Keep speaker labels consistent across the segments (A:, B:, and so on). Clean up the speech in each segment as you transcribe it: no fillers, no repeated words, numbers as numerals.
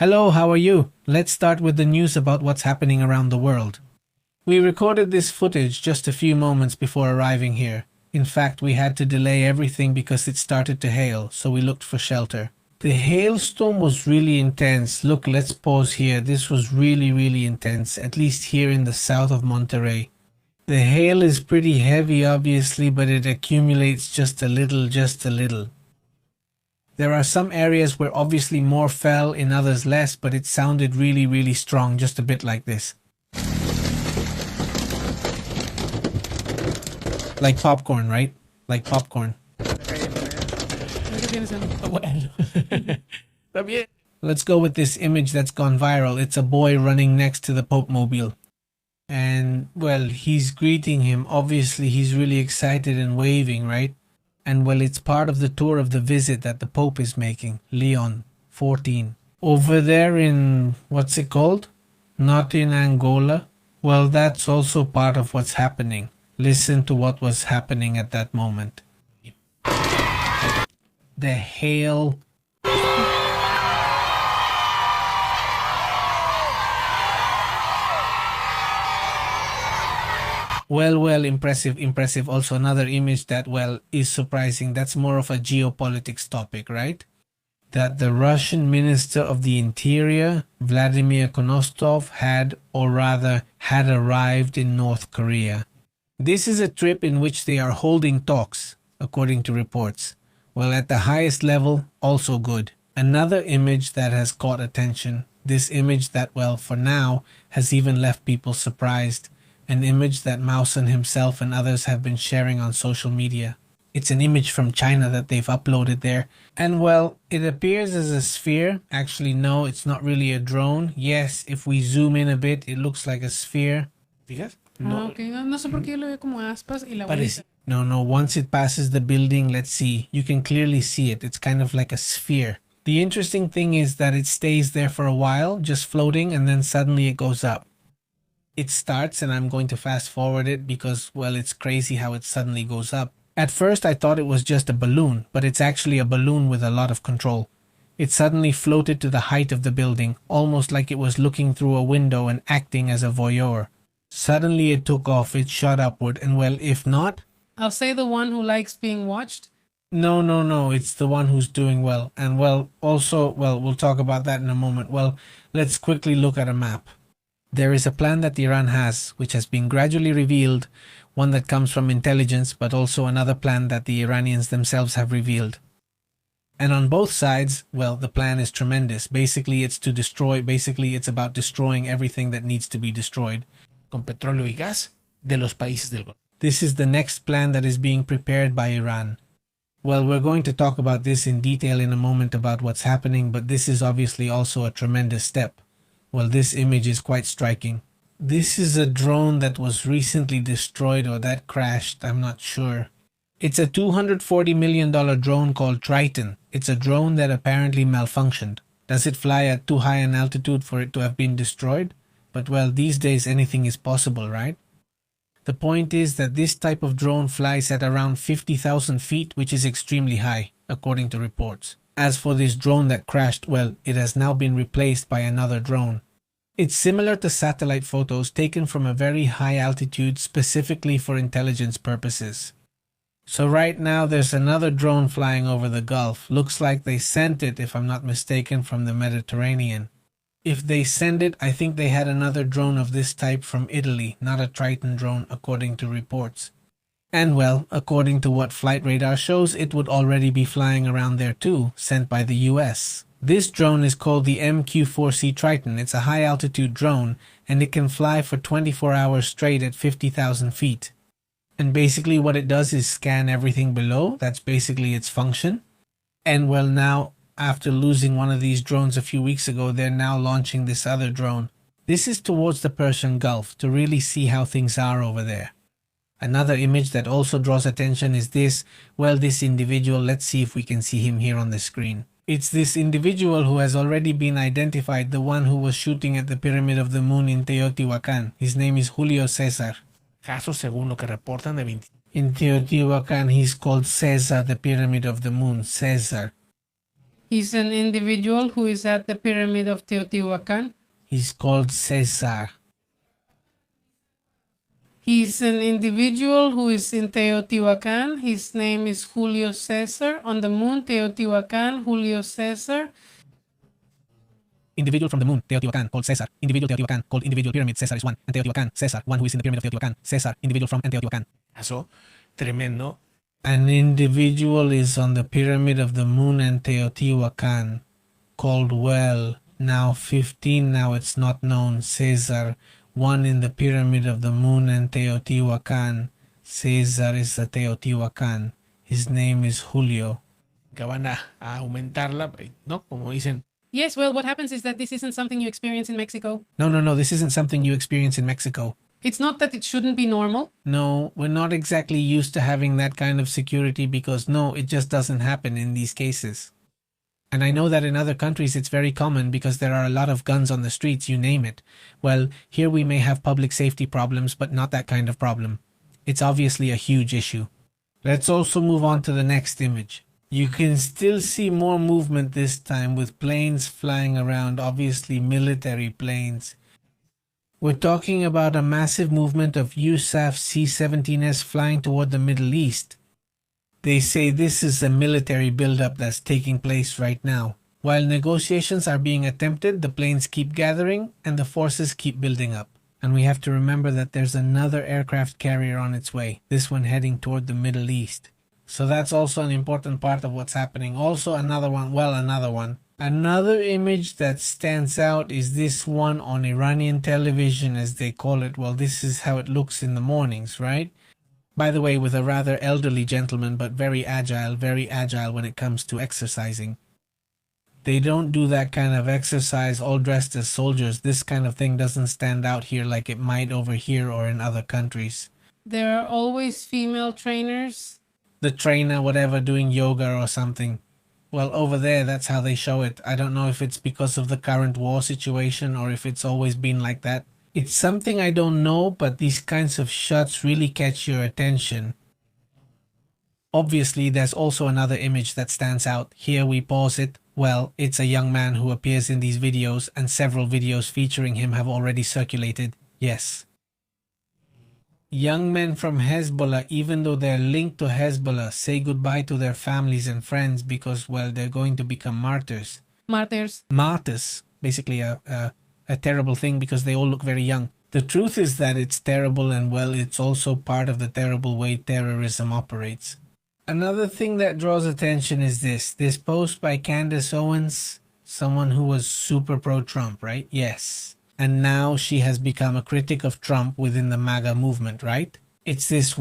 A: Hello, how are you? Let's start with the news about what's happening around the world. We recorded this footage just a few moments before arriving here. In fact, we had to delay everything because it started to hail, so we looked for shelter. The hailstorm was really intense. Look, let's pause here. This was really intense, at least here in the south of Monterrey. The hail is pretty heavy, obviously, but it accumulates just a little. There are some areas where obviously more fell, in others less, but it sounded really strong, just a bit like this. Like popcorn, right? Like popcorn. Let's go with this image that's gone viral. It's a boy running next to the Pope mobile. And, well, he's greeting him. Obviously, he's really excited and waving, right? And, well, it's part of the tour of the visit that the Pope is making. Leon, 14. Over there in, what's it called? Not in Angola? Well, that's also part of what's happening. Listen to what was happening at that moment. The hail. Well, impressive. Also another image that, well, is surprising. That's more of a geopolitics topic, right? That the Russian Minister of the Interior, Vladimir Konostov, had arrived in North Korea. This is a trip in which they are holding talks, according to reports. Well, at the highest level, also good. Another image that has caught attention. This image that, well, for now, has even left people surprised. An image that Mausen himself and others have been sharing on social media. It's an image from China that they've uploaded there. And, well, it appears as a sphere. Actually, no, it's not really a drone. Yes, if we zoom in a bit, it looks like a sphere.
B: ¿Fijas?
C: No. Okay. No sé por qué yo lo veo como aspas y la bolita.
A: No, once it passes the building, let's see. You can clearly see it. It's kind of like a sphere. The interesting thing is that it stays there for a while, just floating, and then suddenly it goes up. It starts, and I'm going to fast forward it because, well, it's crazy how it suddenly goes up. At first I thought it was just a balloon, but it's actually a balloon with a lot of control. It suddenly floated to the height of the building, almost like it was looking through a window and acting as a voyeur. Suddenly it took off, it shot upward, and, well, if not...
C: I'll say the one who likes being watched.
A: No, it's the one who's doing well. And, well, also, well, we'll talk about that in a moment. Well, let's quickly look at a map. There is a plan that Iran has, which has been gradually revealed, one that comes from intelligence, but also another plan that the Iranians themselves have revealed. And on both sides, well, the plan is tremendous. Basically, it's about destroying everything that needs to be destroyed.
B: Con petróleo y gas de los países del Golfo.
A: This is the next plan that is being prepared by Iran. Well, we're going to talk about this in detail in a moment about what's happening, but this is obviously also a tremendous step. Well, this image is quite striking. This is a drone that was recently destroyed or that crashed, I'm not sure. It's a $240 million drone called Triton. It's a drone that apparently malfunctioned. Does it fly at too high an altitude for it to have been destroyed? But, well, these days anything is possible, right? The point is that this type of drone flies at around 50,000 feet, which is extremely high, according to reports. As for this drone that crashed, well, it has now been replaced by another drone. It's similar to satellite photos taken from a very high altitude specifically for intelligence purposes. So right now there's another drone flying over the Gulf. Looks like they sent it, if I'm not mistaken, from the Mediterranean. If they send it, I think they had another drone of this type from Italy, not a Triton drone, according to reports. And, well, according to what flight radar shows, it would already be flying around there too, sent by the US. This drone is called the MQ-4C Triton. It's a high-altitude drone, and it can fly for 24 hours straight at 50,000 feet. And basically what it does is scan everything below. That's basically its function. And, well, now, after losing one of these drones a few weeks ago, they're now launching this other drone. This is towards the Persian Gulf to really see how things are over there. Another image that also draws attention is this. Well, this individual, let's see if we can see him here on the screen. It's this individual who has already been identified, the one who was shooting at the Pyramid of the Moon in Teotihuacán. His name is Julio César.
B: Casos según lo que reportan de 20.
A: In Teotihuacán, he's called César, the Pyramid of the Moon, César.
C: He's an individual who is at the pyramid of Teotihuacán.
A: He's called Caesar.
C: He's an individual who is in Teotihuacán. His name is Julio Cesar. On the moon, Teotihuacán, Julio Cesar.
A: Individual from the moon, Teotihuacán, called Caesar. Individual Teotihuacán, called individual pyramid, Caesar is one. And Teotihuacán, Caesar, one who is in the pyramid of Teotihuacán. Caesar, individual from and Teotihuacán.
B: Caso tremendo.
A: An individual is on the pyramid of the moon and Teotihuacán, called well, now 15, now it's not known, Caesar, one in the pyramid of the moon and Teotihuacán. Caesar is the Teotihuacán. His name is Julio.
B: Que van a aumentarla, ¿no? Como dicen.
C: Yes, well, what happens is that this isn't something you experience in Mexico.
A: No, this isn't something you experience in Mexico.
C: It's not that it shouldn't be normal.
A: No, we're not exactly used to having that kind of security because no, it just doesn't happen in these cases. And I know that in other countries it's very common because there are a lot of guns on the streets, you name it. Well, here we may have public safety problems, but not that kind of problem. It's obviously a huge issue. Let's also move on to the next image. You can still see more movement this time with planes flying around, obviously military planes. We're talking about a massive movement of USAF C-17s flying toward the Middle East. They say this is a military buildup that's taking place right now. While negotiations are being attempted, the planes keep gathering and the forces keep building up. And we have to remember that there's another aircraft carrier on its way, this one heading toward the Middle East. So that's also an important part of what's happening. Also another one. Another image that stands out is this one on Iranian television, as they call it. Well, this is how it looks in the mornings, right? By the way, with a rather elderly gentleman, but very agile when it comes to exercising. They don't do that kind of exercise all dressed as soldiers. This kind of thing doesn't stand out here like it might over here or in other countries.
C: There are always female trainers.
A: The trainer, whatever, doing yoga or something. Well, over there, that's how they show it. I don't know if it's because of the current war situation or if it's always been like that. It's something I don't know, but these kinds of shots really catch your attention. Obviously, there's also another image that stands out. Here we pause it. Well, it's a young man who appears in these videos, and several videos featuring him have already circulated. Yes. Young men from Hezbollah, even though they're linked to Hezbollah, say goodbye to their families and friends because, well, they're going to become martyrs.
C: Martyrs.
A: Martyrs. Basically a terrible thing because they all look very young. The truth is that it's terrible and, well, it's also part of the terrible way terrorism operates. Another thing that draws attention is this post by Candace Owens, someone who was super pro-Trump, right? Yes. And now she has become a critic of Trump within the MAGA movement, right? It's this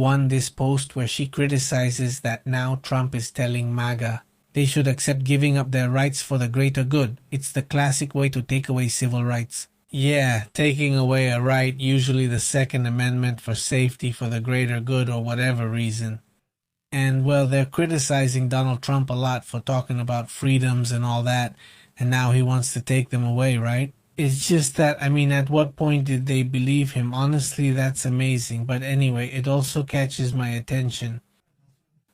A: post where she criticizes that now Trump is telling MAGA they should accept giving up their rights for the greater good. It's the classic way to take away civil rights. Yeah, taking away a right, usually the Second Amendment for safety, for the greater good, or whatever reason. And, well, they're criticizing Donald Trump a lot for talking about freedoms and all that, and now he wants to take them away, right? It's just that, I mean, at what point did they believe him? Honestly, that's amazing. But anyway, it also catches my attention.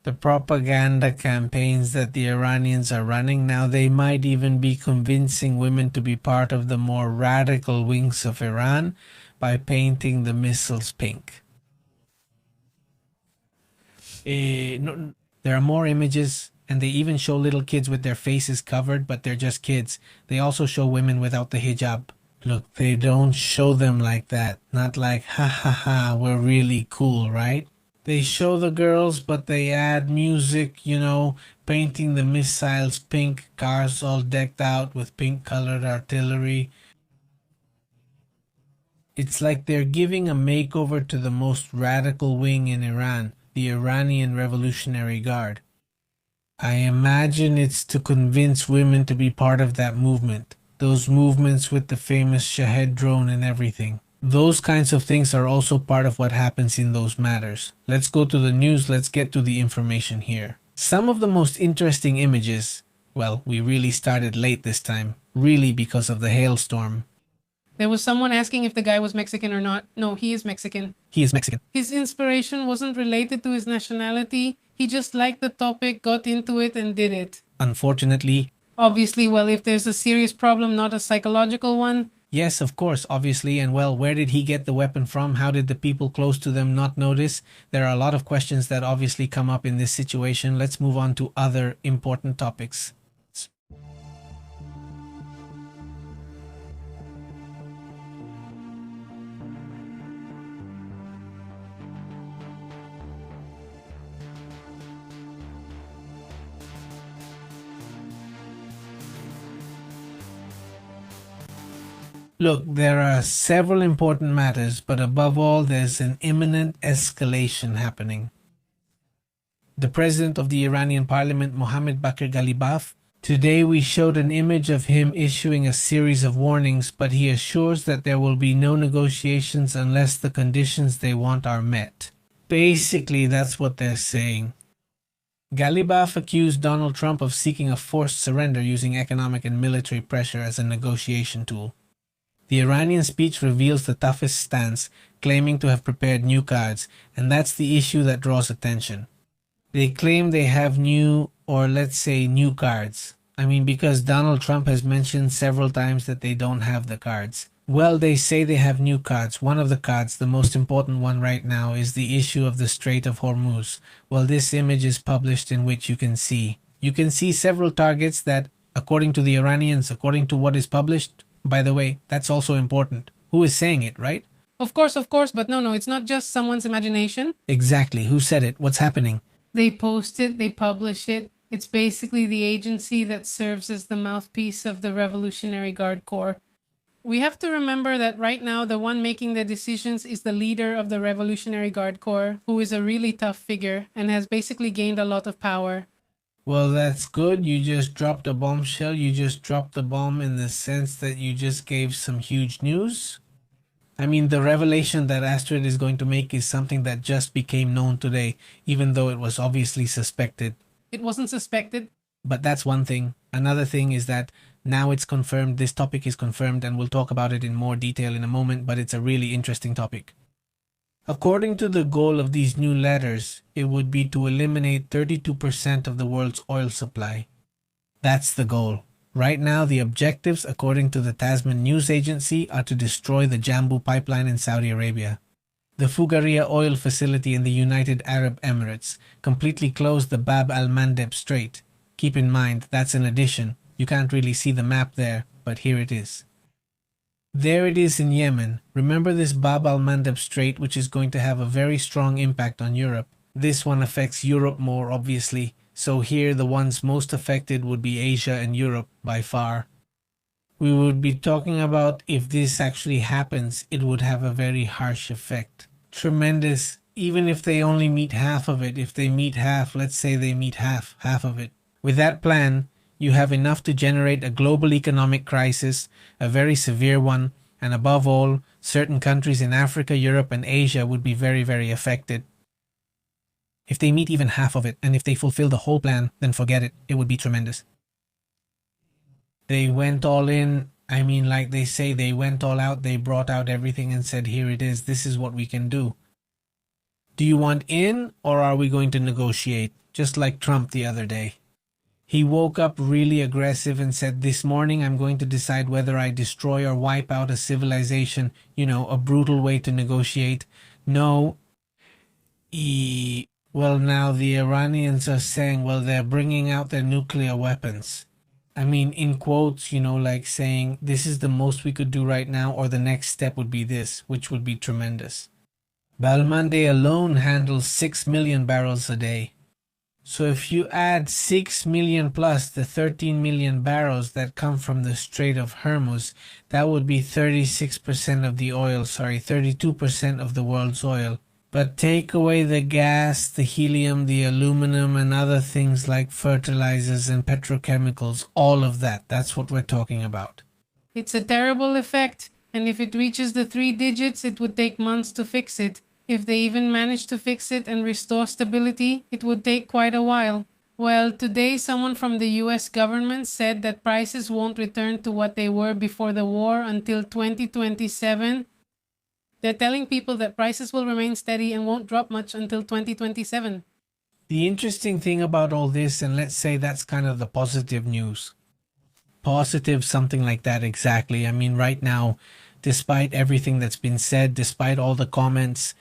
A: The propaganda campaigns that the Iranians are running now, they might even be convincing women to be part of the more radical wings of Iran by painting the missiles pink.
B: No,
A: there are more images, and they even show little kids with their faces covered, but they're just kids. They also show women without the hijab. Look, they don't show them like that. Not like, ha ha ha, we're really cool, right? They show the girls, but they add music, you know, painting the missiles pink, cars all decked out with pink-colored artillery. It's like they're giving a makeover to the most radical wing in Iran, the Iranian Revolutionary Guard. I imagine it's to convince women to be part of that movement. Those movements with the famous Shahed drone and everything. Those kinds of things are also part of what happens in those matters. Let's go to the news, let's get to the information here. Some of the most interesting images, well, we really started late this time, really because of the hailstorm.
C: There was someone asking if the guy was Mexican or not. No, he is Mexican.
A: He is Mexican.
C: His inspiration wasn't related to his nationality. He just liked the topic, got into it, and did it.
A: Unfortunately,
C: Obviously, well, if there's a serious problem, not a psychological one.
A: Yes, of course, obviously. And well, where did he get the weapon from? How did the people close to them not notice? There are a lot of questions that obviously come up in this situation. Let's move on to other important topics. Look, there are several important matters, but above all, there's an imminent escalation happening. The president of the Iranian parliament, Mohammad Bakr Ghalibaf, today we showed an image of him issuing a series of warnings, but he assures that there will be no negotiations unless the conditions they want are met. Basically, that's what they're saying. Ghalibaf accused Donald Trump of seeking a forced surrender using economic and military pressure as a negotiation tool. The Iranian speech reveals the toughest stance, claiming to have prepared new cards, and that's the issue that draws attention. They claim they have new, or let's say new cards. I mean, because Donald Trump has mentioned several times that they don't have the cards. Well, they say they have new cards. One of the cards, the most important one right now, is the issue of the Strait of Hormuz. Well, this image is published in which you can see several targets that, according to the Iranians, according to what is published. By the way, that's also important. Who is saying it, right?
C: Of course, but no, it's not just someone's imagination.
A: Exactly. Who said it? What's happening?
C: They post it, they publish it. It's basically the agency that serves as the mouthpiece of the Revolutionary Guard Corps. We have to remember that right now, the one making the decisions is the leader of the Revolutionary Guard Corps, who is a really tough figure and has basically gained a lot of power.
A: Well, that's good. You just dropped a bombshell. You just dropped the bomb in the sense that you just gave some huge news. I mean, the revelation that Astrid is going to make is something that just became known today, even though it was obviously suspected.
C: It wasn't suspected.
A: But that's one thing. Another thing is that now it's confirmed, this topic is confirmed, and we'll talk about it in more detail in a moment, but it's a really interesting topic. According to the goal of these new letters, it would be to eliminate 32% of the world's oil supply. That's the goal. Right now, the objectives, according to the Tasman news agency, are to destroy the Jambu pipeline in Saudi Arabia, the Fugaria oil facility in the United Arab Emirates, completely close the Bab al-Mandeb Strait. Keep in mind, that's an addition. You can't really see the map there, but here it is. There it is in Yemen. Remember this Bab al-Mandeb Strait, which is going to have a very strong impact on Europe. This one affects Europe more, obviously. So here the ones most affected would be Asia and Europe by far. We would be talking about if this actually happens, it would have a very harsh effect. Tremendous. Even if they only meet half of it, if they meet half, let's say they meet half of it. With that plan, you have enough to generate a global economic crisis, a very severe one, and above all, certain countries in Africa, Europe, and Asia would be very, very affected. If they meet even half of it, and if they fulfill the whole plan, then forget it. It would be tremendous. They went all in. I mean, like they say, they went all out. They brought out everything and said, here it is. This is what we can do. Do you want in, or are we going to negotiate? Just like Trump the other day. He woke up really aggressive and said, this morning I'm going to decide whether I destroy or wipe out a civilization. You know, a brutal way to negotiate. No. Well, now the Iranians are saying, well, they're bringing out their nuclear weapons. I mean, in quotes, you know, like saying, this is the most we could do right now, or the next step would be this, which would be tremendous. Balmande alone handles 6 million barrels a day. So if you add 6 million plus the 13 million barrels that come from the Strait of Hormuz, that would be 36% of the oil, 32% of the world's oil. But take away the gas, the helium, the aluminum, and other things like fertilizers and petrochemicals, all of that, that's what we're talking about.
C: It's a terrible effect, and if it reaches the 3 digits, it would take months to fix it. If they even manage to fix it and restore stability, it would take quite a while. Well, today someone from the US government said that prices won't return to what they were before the war until 2027. They're telling people that prices will remain steady and won't drop much until 2027.
A: The interesting thing about all this, and let's say that's kind of the positive news, Positive, something like that, exactly. I mean, right now, despite everything that's been said, despite all the comments,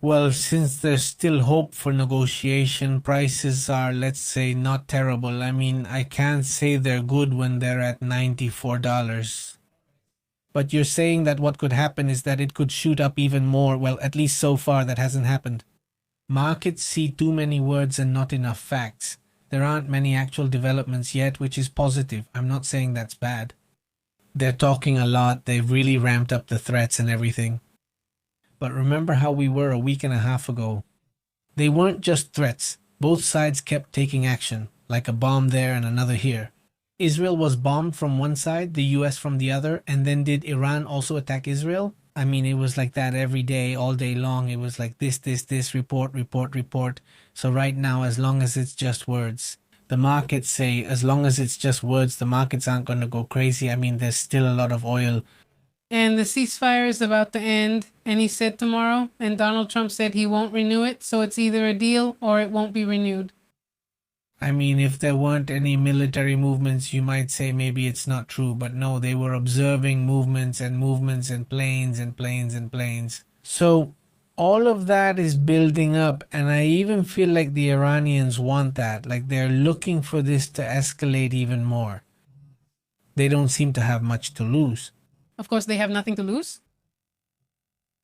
A: well, since there's still hope for negotiation, prices are, let's say, not terrible. I mean, I can't say they're good when they're at $94. But you're saying that what could happen is that it could shoot up even more. Well, at least so far that hasn't happened. Markets see too many words and not enough facts. There aren't many actual developments yet, which is positive. I'm not saying that's bad. They're talking a lot. They've really ramped up the threats and everything. But remember how we were a week and a half ago. They weren't just threats. Both sides kept taking action, like a bomb there and another here. Israel was bombed from one side, the US from the other, and then did Iran also attack Israel? I mean, it was like that every day, all day long. It was like this, report, report, report. So right now, as long as it's just words, the markets say, as long as it's just words, the markets aren't going to go crazy. I mean, there's still a lot of oil.
C: And the ceasefire is about to end, and he said tomorrow, and Donald Trump said he won't renew it, so it's either a deal or it won't be renewed.
A: I mean, if there weren't any military movements, you might say maybe it's not true, but no, they were observing movements and planes and planes and planes. So all of that is building up, and I even feel like the Iranians want that, like they're looking for this to escalate even more. They don't seem to have much to lose.
C: Of course, they have nothing to lose.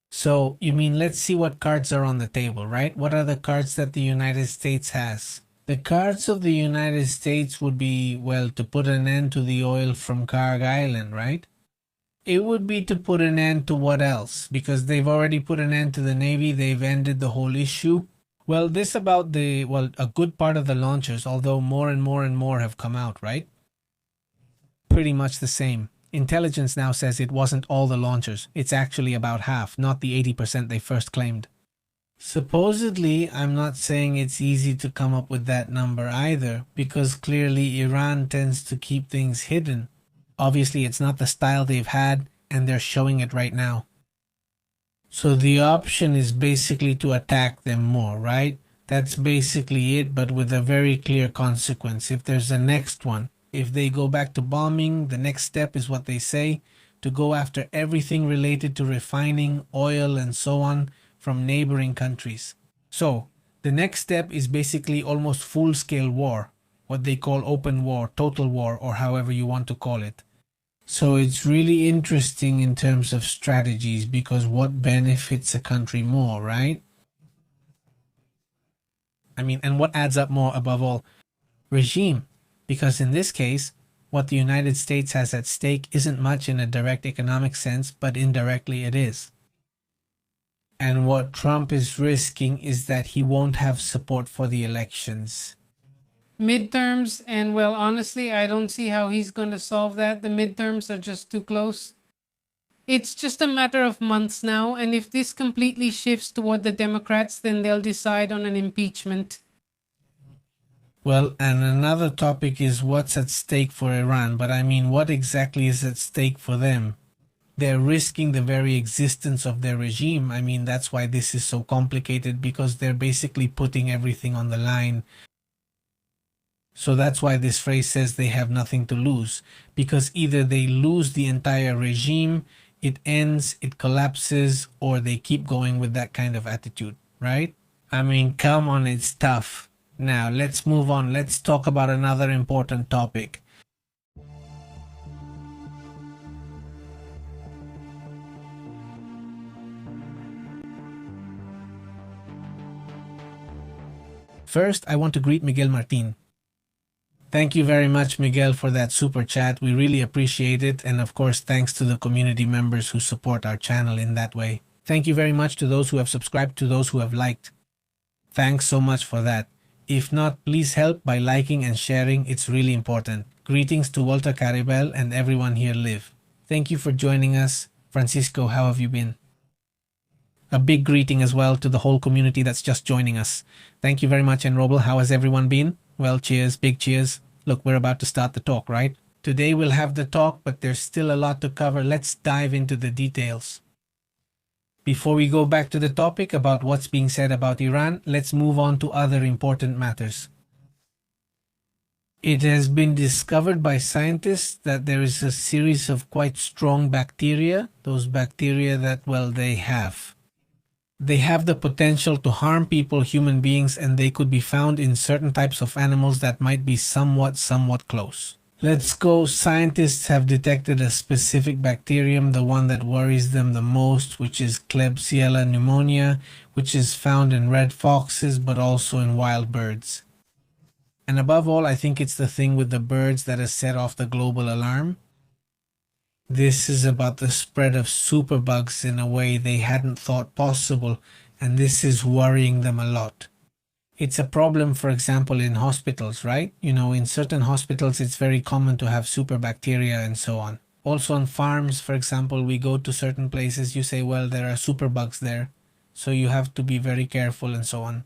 A: So, you mean, let's see what cards are on the table, right? What are the cards that the United States has? The cards of the United States would be, well, to put an end to the oil from Karg Island, right? It would be to put an end to what else? Because they've already put an end to the Navy, they've ended the whole issue. Well, this about a good part of the launchers, although more and more have come out, right? Pretty much the same. Intelligence now says it wasn't all the launchers. It's actually about half, not the 80% they first claimed. Supposedly, I'm not saying it's easy to come up with that number either, because clearly Iran tends to keep things hidden. Obviously, it's not the style they've had, and they're showing it right now. So the option is basically to attack them more, right? That's basically it, but with a very clear consequence. If there's a next one, if they go back to bombing, the next step is what they say, to go after everything related to refining, oil, and so on from neighboring countries. So, the next step is basically almost full-scale war, what they call open war, total war, or however you want to call it. So it's really interesting in terms of strategies, because what benefits a country more, right? I mean, and what adds up more above all? Regime. Because in this case, what the United States has at stake isn't much in a direct economic sense, but indirectly it is. And what Trump is risking is that he won't have support for the elections.
C: Midterms, and well, honestly, I don't see how he's going to solve that. The midterms are just too close. It's just a matter of months now, and if this completely shifts toward the Democrats, then they'll decide on an impeachment.
A: Well, and another topic is what's at stake for Iran, but I mean, what exactly is at stake for them? They're risking the very existence of their regime. I mean, that's why this is so complicated, because they're basically putting everything on the line. So that's why this phrase says they have nothing to lose, because either they lose the entire regime, it ends, it collapses, or they keep going with that kind of attitude, right? I mean, come on, it's tough. Now, let's move on. Let's talk about another important topic. First, I want to greet Miguel Martin. Thank you very much, Miguel, for that super chat. We really appreciate it. And of course, thanks to the community members who support our channel in that way. Thank you very much to those who have subscribed, to those who have liked. Thanks so much for that. If not, please help by liking and sharing. It's really important. Greetings to Walter Caribel and everyone here live. Thank you for joining us. Francisco, how have you been? A big greeting as well to the whole community that's just joining us. Thank you very much, Enroble. How has everyone been? Well, cheers, big cheers. Look, we're about to start the talk, right? Today we'll have the talk, but there's still a lot to cover. Let's dive into the details. Before we go back to the topic about what's being said about Iran, let's move on to other important matters. It has been discovered by scientists that there is a series of quite strong bacteria, those bacteria that, well, they have. They have the potential to harm people, human beings, and they could be found in certain types of animals that might be somewhat close. Let's go. Scientists have detected a specific bacterium, the one that worries them the most, which is Klebsiella pneumonia, which is found in red foxes but also in wild birds. And above all, I think it's the thing with the birds that has set off the global alarm. This is about the spread of superbugs in a way they hadn't thought possible, and this is worrying them a lot. It's a problem, for example, in hospitals, right? You know, in certain hospitals, it's very common to have superbacteria and so on. Also on farms, for example, we go to certain places, you say, well, there are superbugs there, so you have to be very careful and so on.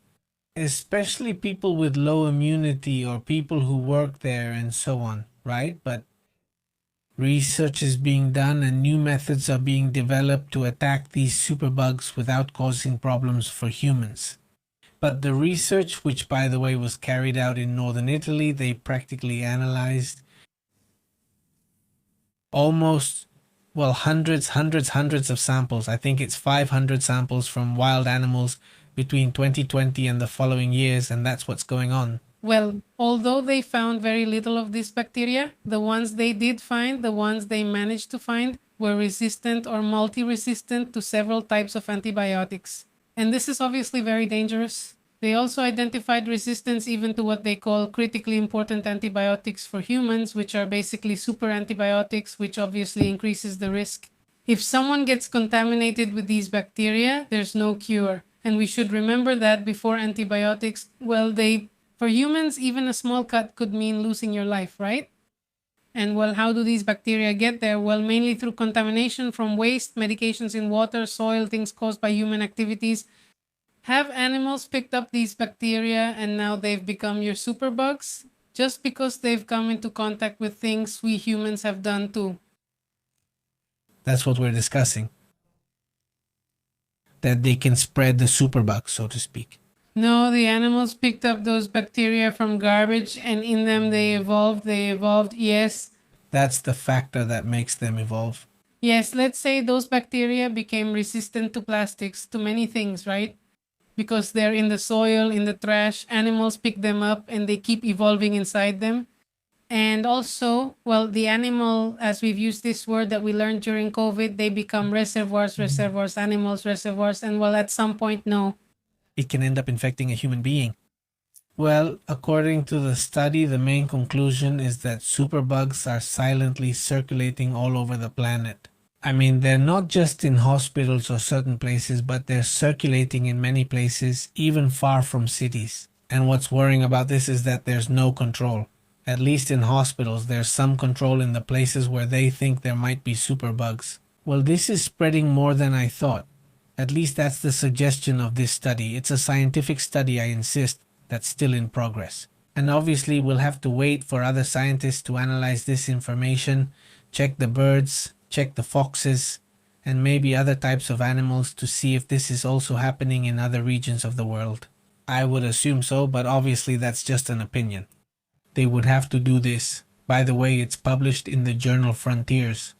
A: Especially people with low immunity or people who work there and so on, right? But research is being done and new methods are being developed to attack these superbugs without causing problems for humans. But the research, which by the way was carried out in northern Italy, they practically analyzed almost, well, hundreds of samples. I think it's 500 samples from wild animals between 2020 and the following years, and that's what's going on.
C: Well, although they found very little of this bacteria, the ones they did find, the ones they managed to find, were resistant or multi-resistant to several types of antibiotics. And this is obviously very dangerous. They also identified resistance even to what they call critically important antibiotics for humans, which are basically super antibiotics, which obviously increases the risk. If someone gets contaminated with these bacteria, there's no cure. And we should remember that before antibiotics, well, for humans, even a small cut could mean losing your life, right? And well, how do these bacteria get there? Well, mainly through contamination from waste, medications in water, soil, things caused by human activities. Have animals picked up these bacteria and now they've become your superbugs? Just because they've come into contact with things we humans have done too.
A: That's what we're discussing. That they can spread the superbugs, so to speak.
C: No, the animals picked up those bacteria from garbage and in them they evolved, yes.
A: That's the factor that makes them evolve.
C: Yes, let's say those bacteria became resistant to plastics, to many things, right? Because they're in the soil, in the trash, animals pick them up and they keep evolving inside them. And also, well, the animal, as we've used this word that we learned during COVID, they become reservoirs, animals, reservoirs, and well, at some point, no.
A: It can end up infecting a human being. Well, according to the study, the main conclusion is that superbugs are silently circulating all over the planet. I mean, they're not just in hospitals or certain places, but they're circulating in many places, even far from cities. And what's worrying about this is that there's no control. At least in hospitals, there's some control in the places where they think there might be superbugs. Well, this is spreading more than I thought. At least that's the suggestion of this study. It's a scientific study, I insist, that's still in progress. And obviously, we'll have to wait for other scientists to analyze this information, check the birds, check the foxes, and maybe other types of animals to see if this is also happening in other regions of the world. I would assume so, but obviously that's just an opinion. They would have to do this. By the way, it's published in the journal Frontiers.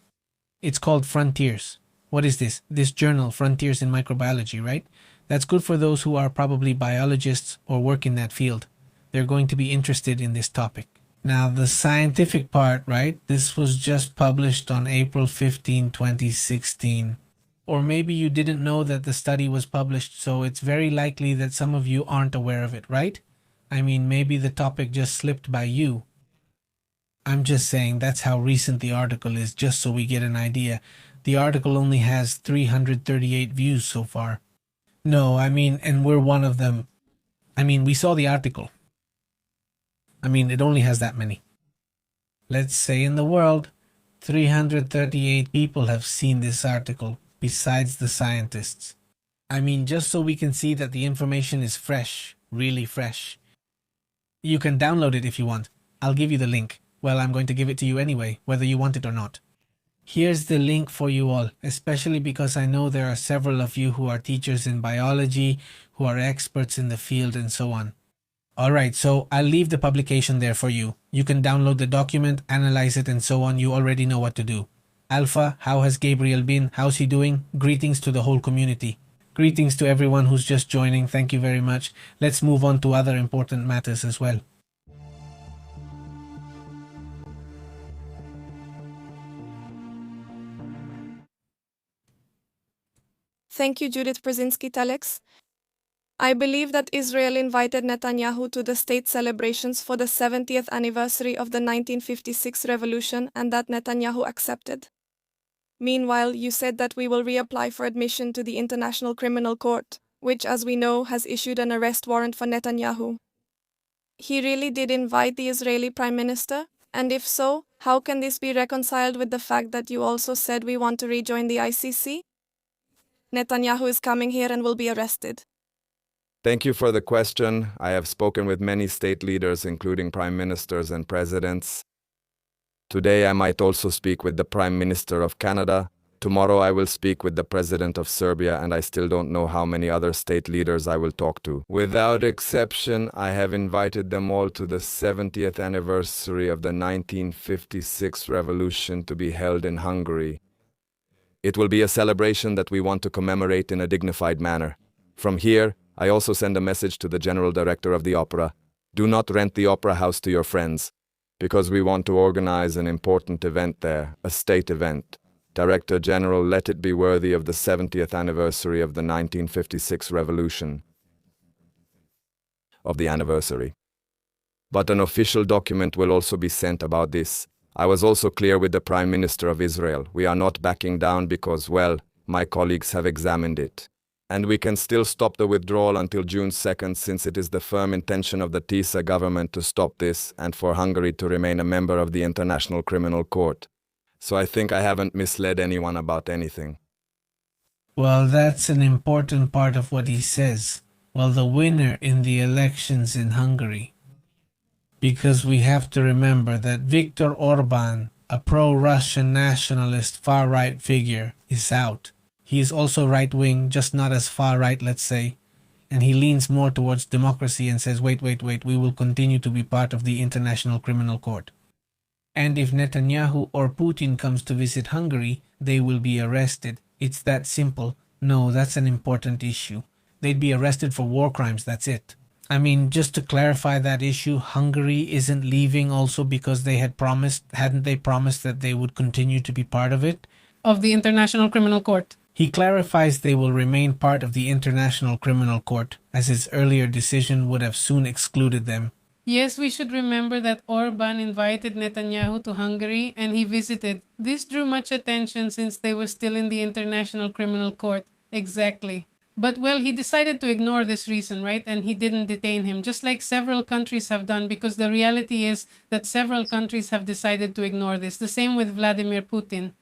A: It's called Frontiers. What is this? This journal, Frontiers in Microbiology, right? That's good for those who are probably biologists or work in that field. They're going to be interested in this topic. Now, the scientific part, right? This was just published on April 15, 2016. Or maybe you didn't know that the study was published, so it's very likely that some of you aren't aware of it, right? I mean, maybe the topic just slipped by you. I'm just saying that's how recent the article is, just so we get an idea. The article only has 338 views so far. No, I mean, and we're one of them. I mean, we saw the article. I mean, it only has that many. Let's say in the world, 338 people have seen this article, besides the scientists. I mean, just so we can see that the information is fresh, really fresh. You can download it if you want. I'll give you the link. Well, I'm going to give it to you anyway, whether you want it or not. Here's the link for you all, especially because I know there are several of you who are teachers in biology, who are experts in the field and so on. Alright, so I'll leave the publication there for you. You can download the document, analyze it, and so on. You already know what to do. Alpha, how has Gabriel been? How's he doing? Greetings to the whole community. Greetings to everyone who's just joining. Thank you very much. Let's move on to other important matters as well.
D: Thank you, Judith Brzezinski-Telex. I believe that Israel invited Netanyahu to the state celebrations for the 70th anniversary of the 1956 revolution and that Netanyahu accepted. Meanwhile, you said that we will reapply for admission to the International Criminal Court, which, as we know, has issued an arrest warrant for Netanyahu. He really did invite the Israeli Prime Minister? And if so, how can this be reconciled with the fact that you also said we want to rejoin the ICC? Netanyahu is coming here and will be arrested.
E: Thank you for the question. I have spoken with many state leaders, including prime ministers and presidents. Today I might also speak with the Prime Minister of Canada. Tomorrow I will speak with the President of Serbia, and I still don't know how many other state leaders I will talk to. Without exception, I have invited them all to the 70th anniversary of the 1956 revolution to be held in Hungary. It will be a celebration that we want to commemorate in a dignified manner. From here, I also send a message to the General Director of the Opera. Do not rent the Opera House to your friends, because we want to organize an important event there, a state event. Director General, let it be worthy of the 70th anniversary of the 1956 revolution. Of the anniversary. But an official document will also be sent about this. I was also clear with the Prime Minister of Israel. We are not backing down because, well, my colleagues have examined it. And we can still stop the withdrawal until June 2nd, since it is the firm intention of the TISA government to stop this and for Hungary to remain a member of the International Criminal Court. So I think I haven't misled anyone about anything.
A: Well, that's an important part of what he says. Well, the winner in the elections in Hungary. Because we have to remember that Viktor Orban, a pro-Russian nationalist far-right figure, is out. He is also right-wing, just not as far-right, let's say. And he leans more towards democracy and says, wait, we will continue to be part of the International Criminal Court. And if Netanyahu or Putin comes to visit Hungary, they will be arrested. It's that simple. No, that's an important issue. They'd be arrested for war crimes, that's it. I mean, just to clarify that issue, Hungary isn't leaving also because they hadn't they promised that they would continue to be part of it?
C: Of the International Criminal Court.
A: He clarifies they will remain part of the International Criminal Court, as his earlier decision would have soon excluded them.
C: Yes, we should remember that Orban invited Netanyahu to Hungary and he visited. This drew much attention since they were still in the International Criminal Court. Exactly. But well, he decided to ignore this reason, right? And he didn't detain him, just like several countries have done, because the reality is that several countries have decided to ignore this. The same with Vladimir Putin.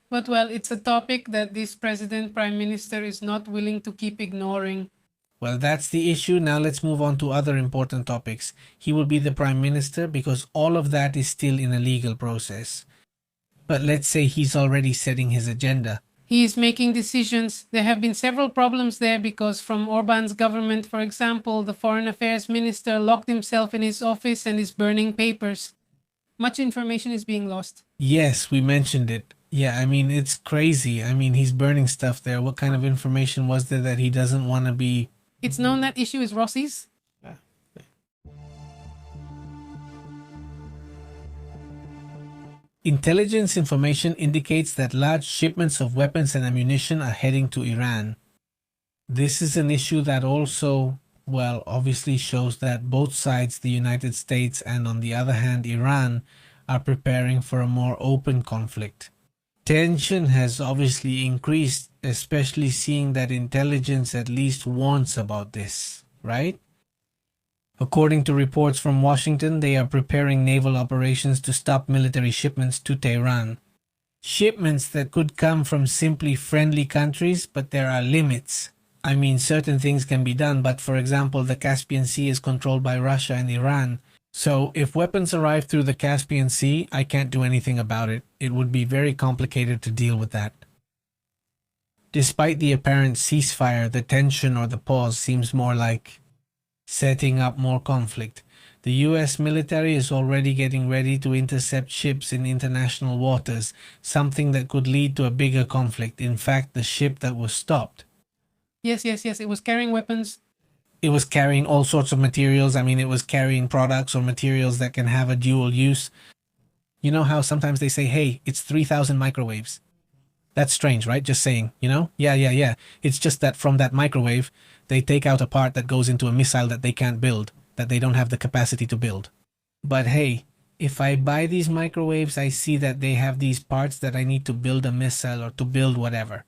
C: But well, it's a topic that this prime minister is not willing to keep ignoring.
A: Well, that's the issue. Now let's move on to other important topics. He will be the prime minister because all of that is still in a legal process. But let's say he's already setting his agenda.
C: He is making decisions. There have been several problems there because from Orban's government, for example, the foreign affairs minister locked himself in his office and is burning papers. Much information is being lost.
A: Yes, we mentioned it. Yeah, I mean, it's crazy. I mean, he's burning stuff there. What kind of information was there that he doesn't want to be...
C: It's known that issue is Rossi's.
A: Intelligence information indicates that large shipments of weapons and ammunition are heading to Iran. This is an issue that also, well, obviously shows that both sides, the United States and on the other hand Iran, are preparing for a more open conflict. Tension has obviously increased, especially seeing that intelligence at least warns about this, right? According to reports from Washington, they are preparing naval operations to stop military shipments to Tehran. Shipments that could come from simply friendly countries, but there are limits. I mean, certain things can be done, but for example, the Caspian Sea is controlled by Russia and Iran. So if weapons arrive through the Caspian Sea, I can't do anything about it. It would be very complicated to deal with that. Despite the apparent ceasefire, the tension or the pause seems more like setting up more conflict. The US military is already getting ready to intercept ships in international waters, something that could lead to a bigger conflict. In fact, the ship that was stopped,
C: Yes, it was carrying weapons.
A: it was carrying all sorts of materials. I mean, it was carrying products or materials that can have a dual use. You know how sometimes they say, hey, it's 3,000 microwaves. That's strange, right? Just saying, you know? Yeah. It's just that from that microwave, they take out a part that goes into a missile that they can't build, that they don't have the capacity to build. But hey, if I buy these microwaves, I see that they have these parts that I need to build a missile or to build whatever.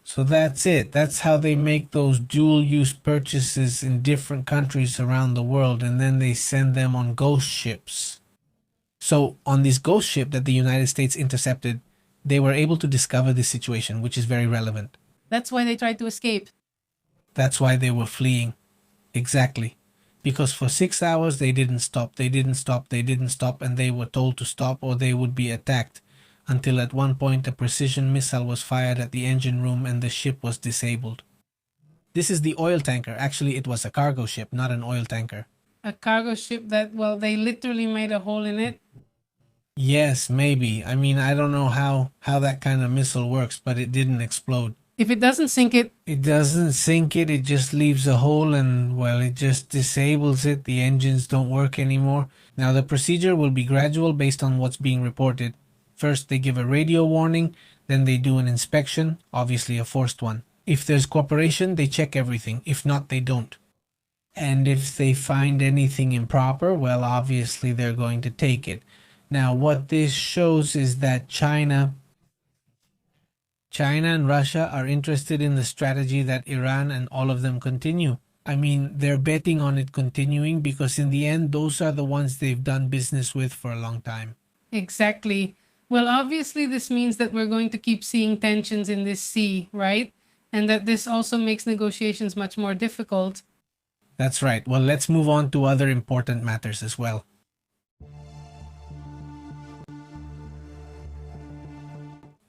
A: So that's it. That's how they make those dual use purchases in different countries around the world, and then they send them on ghost ships. So on this ghost ship that the United States intercepted, they were able to discover this situation, which is very relevant.
C: That's why they tried to escape.
A: That's why they were fleeing. Exactly. Because for 6 hours they didn't stop, and they were told to stop or they would be attacked. Until at one point a precision missile was fired at the engine room and the ship was disabled. This is the oil tanker. Actually, it was a cargo ship, not an oil tanker.
C: A cargo ship that, well, they literally made a hole in it.
A: Yes, maybe. I mean, I don't know how that kind of missile works, but it didn't explode.
C: If it doesn't sink it,
A: It doesn't sink it, it just leaves a hole and, well, it just disables it. The engines don't work anymore. Now, the procedure will be gradual based on what's being reported. First, they give a radio warning, then they do an inspection, obviously a forced one. If there's cooperation, they check everything. If not, they don't. And if they find anything improper, well, obviously they're going to take it. Now, what this shows is that China and Russia are interested in the strategy that Iran and all of them continue. I mean, they're betting on it continuing because in the end, those are the ones they've done business with for a long time.
C: exactly. Well, obviously, this means that we're going to keep seeing tensions in this sea, right? And that this also makes negotiations much more difficult.
A: That's right. Well, let's move on to other important matters as well.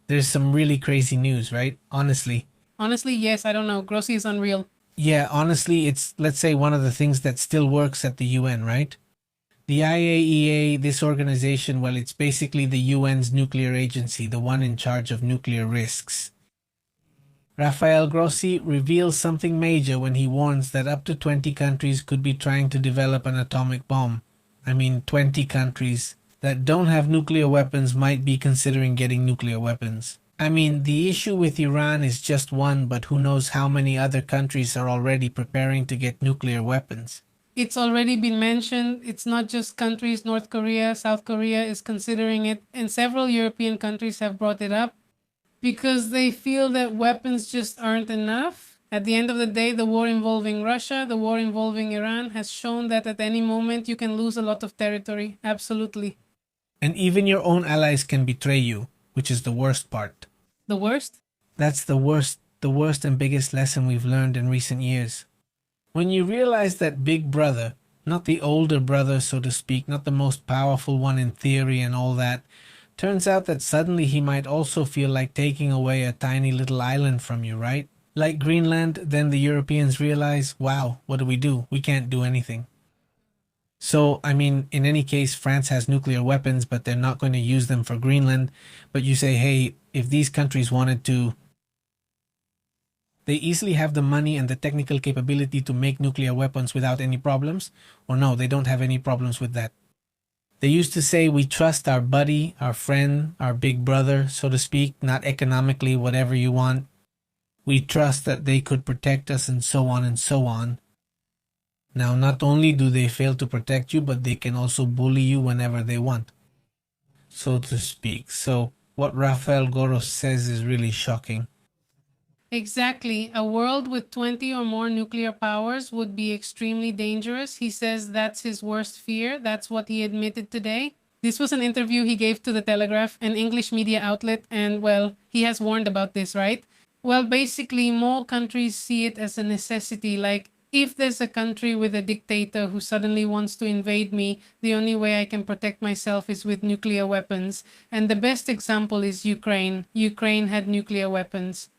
A: There's some really crazy news, right? Honestly.
C: Honestly, yes, I don't know. Grossi is unreal.
A: Yeah, honestly, it's, let's say, one of the things that still works at the UN, right? The IAEA, this organization, well, it's basically the UN's nuclear agency, the one in charge of nuclear risks. Rafael Grossi reveals something major when he warns that up to 20 countries could be trying to develop an atomic bomb. I mean, 20 countries that don't have nuclear weapons might be considering getting nuclear weapons. I mean, the issue with Iran is just one, but who knows how many other countries are already preparing to get nuclear weapons.
C: It's already been mentioned. It's not just countries. North Korea, South Korea is considering it, and several European countries have brought it up because they feel that weapons just aren't enough. At the end of the day, the war involving Russia, the war involving Iran has shown that at any moment you can lose a lot of territory. Absolutely.
A: And even your own allies can betray you, which is the worst part.
C: The worst?
A: That's the worst and biggest lesson we've learned in recent years. When you realize that Big Brother, not the older brother, so to speak, not the most powerful one in theory and all that, turns out that suddenly he might also feel like taking away a tiny little island from you, right? Like Greenland, then the Europeans realize, wow, what do? We can't do anything. So, I mean, in any case, France has nuclear weapons, but they're not going to use them for Greenland. But you say, hey, if these countries wanted to, they easily have the money and the technical capability to make nuclear weapons without any problems. Or no, they don't have any problems with that. They used to say we trust our buddy, our friend, our big brother, so to speak, not economically, whatever you want. We trust that they could protect us and so on and so on. Now, not only do they fail to protect you, but they can also bully you whenever they want, so to speak. So what Rafael Goros says is really shocking.
C: Exactly. A world with 20 or more nuclear powers would be extremely dangerous. He says that's his worst fear. That's what he admitted today. This was an interview he gave to The Telegraph, an English media outlet, and, well, he has warned about this, right? Well, basically, more countries see it as a necessity, like, if there's a country with a dictator who suddenly wants to invade me, the only way I can protect myself is with nuclear weapons. And the best example is Ukraine. Ukraine had nuclear weapons.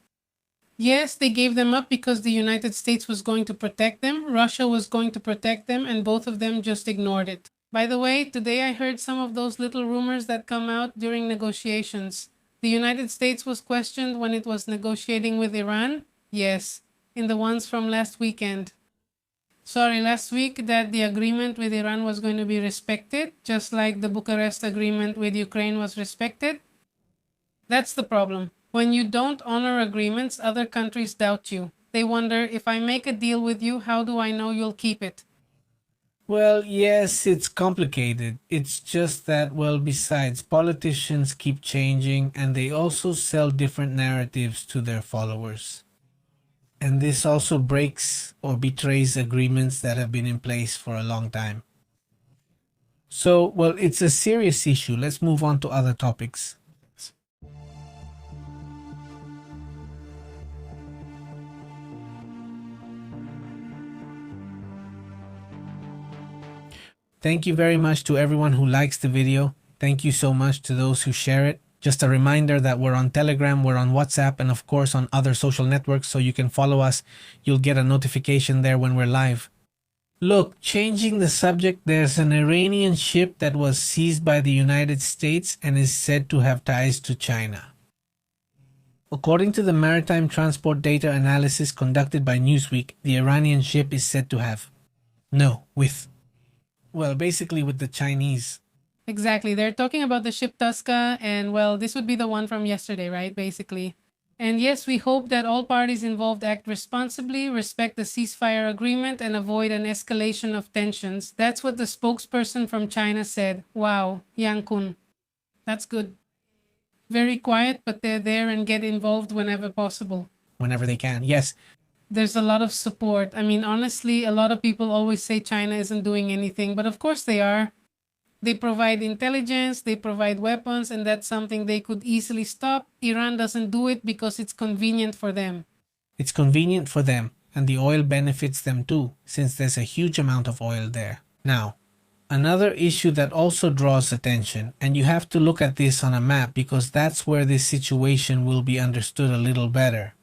C: Yes, they gave them up because the United States was going to protect them, Russia was going to protect them, and both of them just ignored it. By the way, today I heard some of those little rumors that come out during negotiations. The United States was questioned when it was negotiating with Iran. Yes, in the ones from last weekend. Sorry, last week, that the agreement with Iran was going to be respected, just like the Bucharest agreement with Ukraine was respected. That's the problem. When you don't honor agreements, other countries doubt you. They wonder, if I make a deal with you, how do I know you'll keep it?
A: Well, yes, it's complicated. It's just that, well, besides, politicians keep changing and they also sell different narratives to their followers. And this also breaks or betrays agreements that have been in place for a long time. So, well, it's a serious issue. Let's move on to other topics. Thank you very much to everyone who likes the video. Thank you so much to those who share it. Just a reminder that we're on Telegram, we're on WhatsApp, and of course on other social networks, so you can follow us. You'll get a notification there when we're live. Look, changing the subject, there's an Iranian ship that was seized by the United States and is said to have ties to China. According to the maritime transport data analysis conducted by Newsweek, the Iranian ship is said to have basically with the Chinese.
C: Exactly. They're talking about the ship Tuska, and well, this would be the one from yesterday, right? Basically. And yes, we hope that all parties involved act responsibly, respect the ceasefire agreement, and avoid an escalation of tensions. That's what the spokesperson from China said. Wow, Yang Kun. That's good. Very quiet, but they're there and get involved whenever possible.
A: Whenever they can, yes.
C: There's a lot of support. I mean, honestly, a lot of people always say China isn't doing anything, but of course they are. They provide intelligence, they provide weapons, and that's something they could easily stop. Iran doesn't do it because it's convenient for them.
A: It's convenient for them, and the oil benefits them too, since there's a huge amount of oil there. Now, another issue that also draws attention, and you have to look at this on a map because that's where this situation will be understood a little better.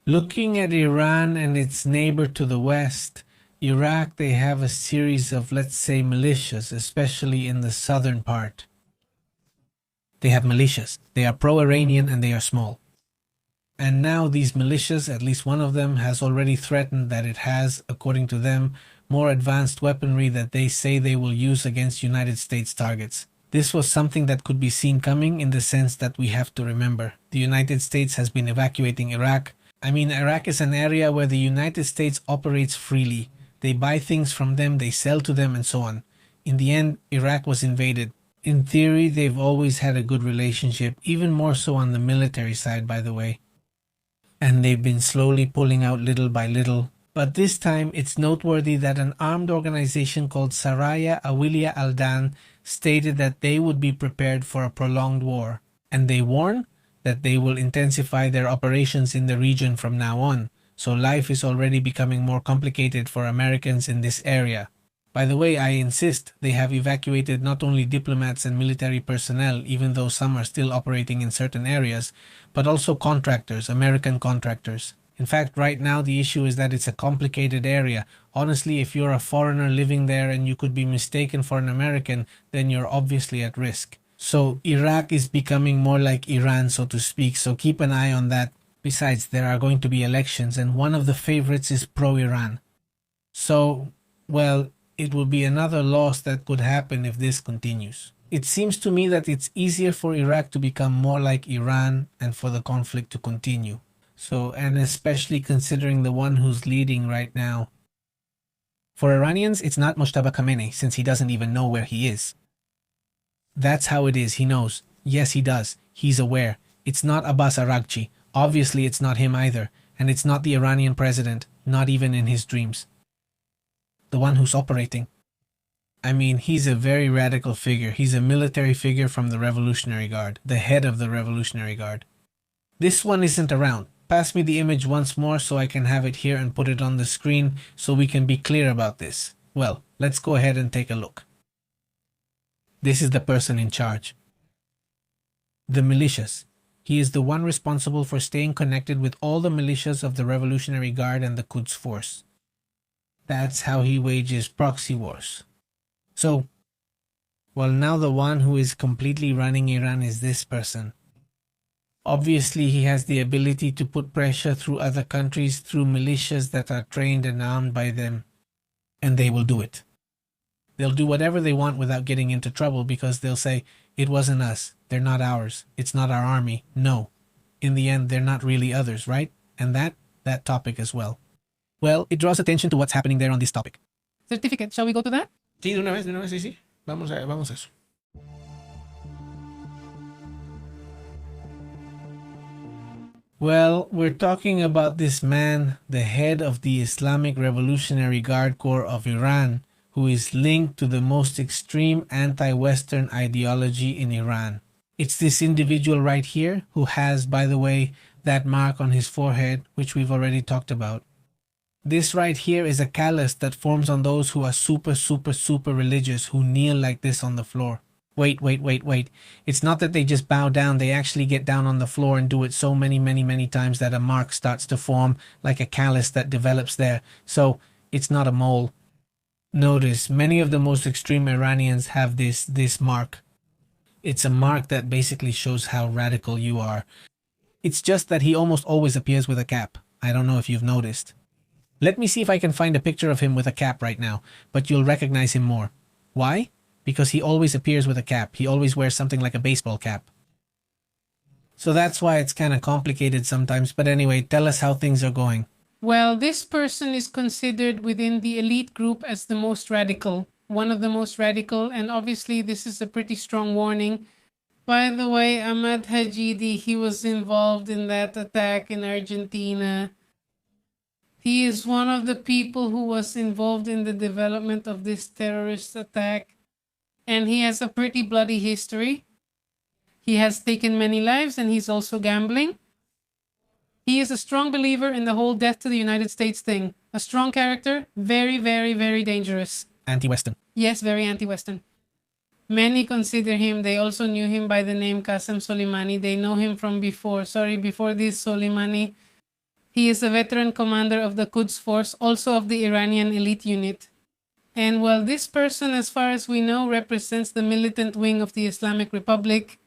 A: Looking at Iran and its neighbor to the west, Iraq, they have a series of, let's say, militias, especially in the southern part. They have militias. They are pro-Iranian and they are small. And now these militias, at least one of them, has already threatened that it has, according to them, more advanced weaponry that they say they will use against United States targets. This was something that could be seen coming in the sense that we have to remember. The United States has been evacuating Iraq. I mean, Iraq is an area where the United States operates freely. They buy things from them, they sell to them, and so on. In the end, Iraq was invaded. In theory, they've always had a good relationship, even more so on the military side, by the way. And they've been slowly pulling out little by little. But this time, it's noteworthy that an armed organization called Saraya Awilia Aldan stated that they would be prepared for a prolonged war. And they warn that they will intensify their operations in the region from now on. So life is already becoming more complicated for Americans in this area. By the way, I insist, they have evacuated not only diplomats and military personnel, even though some are still operating in certain areas, but also contractors, American contractors. In fact, right now the issue is that it's a complicated area. Honestly, if you're a foreigner living there and you could be mistaken for an American, then you're obviously at risk. So Iraq is becoming more like Iran, so to speak, so keep an eye on that. Besides, there are going to be elections, and one of the favorites is pro-Iran. So, well, it will be another loss that could happen if this continues. It seems to me that it's easier for Iraq to become more like Iran and for the conflict to continue. So, and especially considering the one who's leading right now. For Iranians, it's not Mojtaba Khamenei, since he doesn't even know where he is. That's how it is, he knows. Yes, he does. He's aware. It's not Abbas Araghchi. Obviously, it's not him either. And it's not the Iranian president, not even in his dreams. The one who's operating. I mean, he's a very radical figure. He's a military figure from the Revolutionary Guard, the head of the Revolutionary Guard. This one isn't around. Pass me the image once more so I can have it here and put it on the screen so we can be clear about this. Well, let's go ahead and take a look. This is the person in charge. The militias. He is the one responsible for staying connected with all the militias of the Revolutionary Guard and the Quds Force. That's how he wages proxy wars. So, well, now the one who is completely running Iran is this person. Obviously, he has the ability to put pressure through other countries through militias that are trained and armed by them, and they will do it. They'll do whatever they want without getting into trouble because they'll say, it wasn't us, they're not ours, it's not our army. No, in the end, they're not really others, right? And that topic as well. Well, it draws attention to what's happening there on this topic.
C: Certificate, shall we go to that?
B: Sí, de una vez, sí, sí. Vamos a eso.
A: Well, we're talking about this man, the head of the Islamic Revolutionary Guard Corps of Iran, who is linked to the most extreme anti-Western ideology in Iran. It's this individual right here who has, by the way, that mark on his forehead, which we've already talked about. This right here is a callus that forms on those who are super religious, who kneel like this on the floor. Wait. It's not that they just bow down, they actually get down on the floor and do it so many times that a mark starts to form like a callus that develops there. So it's not a mole. Notice, many of the most extreme Iranians have this mark. It's a mark that basically shows how radical you are. It's just that he almost always appears with a cap. I don't know if you've noticed. Let me see if I can find a picture of him with a cap right now, but you'll recognize him more. Why? Because he always appears with a cap. He always wears something like a baseball cap. So that's why it's kind of complicated sometimes. But anyway, tell us how things are going.
C: Well, this person is considered within the elite group as the most radical, one of the most radical, and obviously this is a pretty strong warning. By the way, Ahmad Hajidi, he was involved in that attack in Argentina. He is one of the people who was involved in the development of this terrorist attack. And he has a pretty bloody history. He has taken many lives and he's also gambling. He is a strong believer in the whole death to the United States thing. A strong character, very dangerous.
A: Anti-Western.
C: Yes, very anti-Western. Many consider him, they also knew him by the name Qasem Soleimani. They know him from before this Soleimani. He is a veteran commander of the Quds Force, also of the Iranian elite unit. And well, this person, as far as we know, represents the militant wing of the Islamic Republic.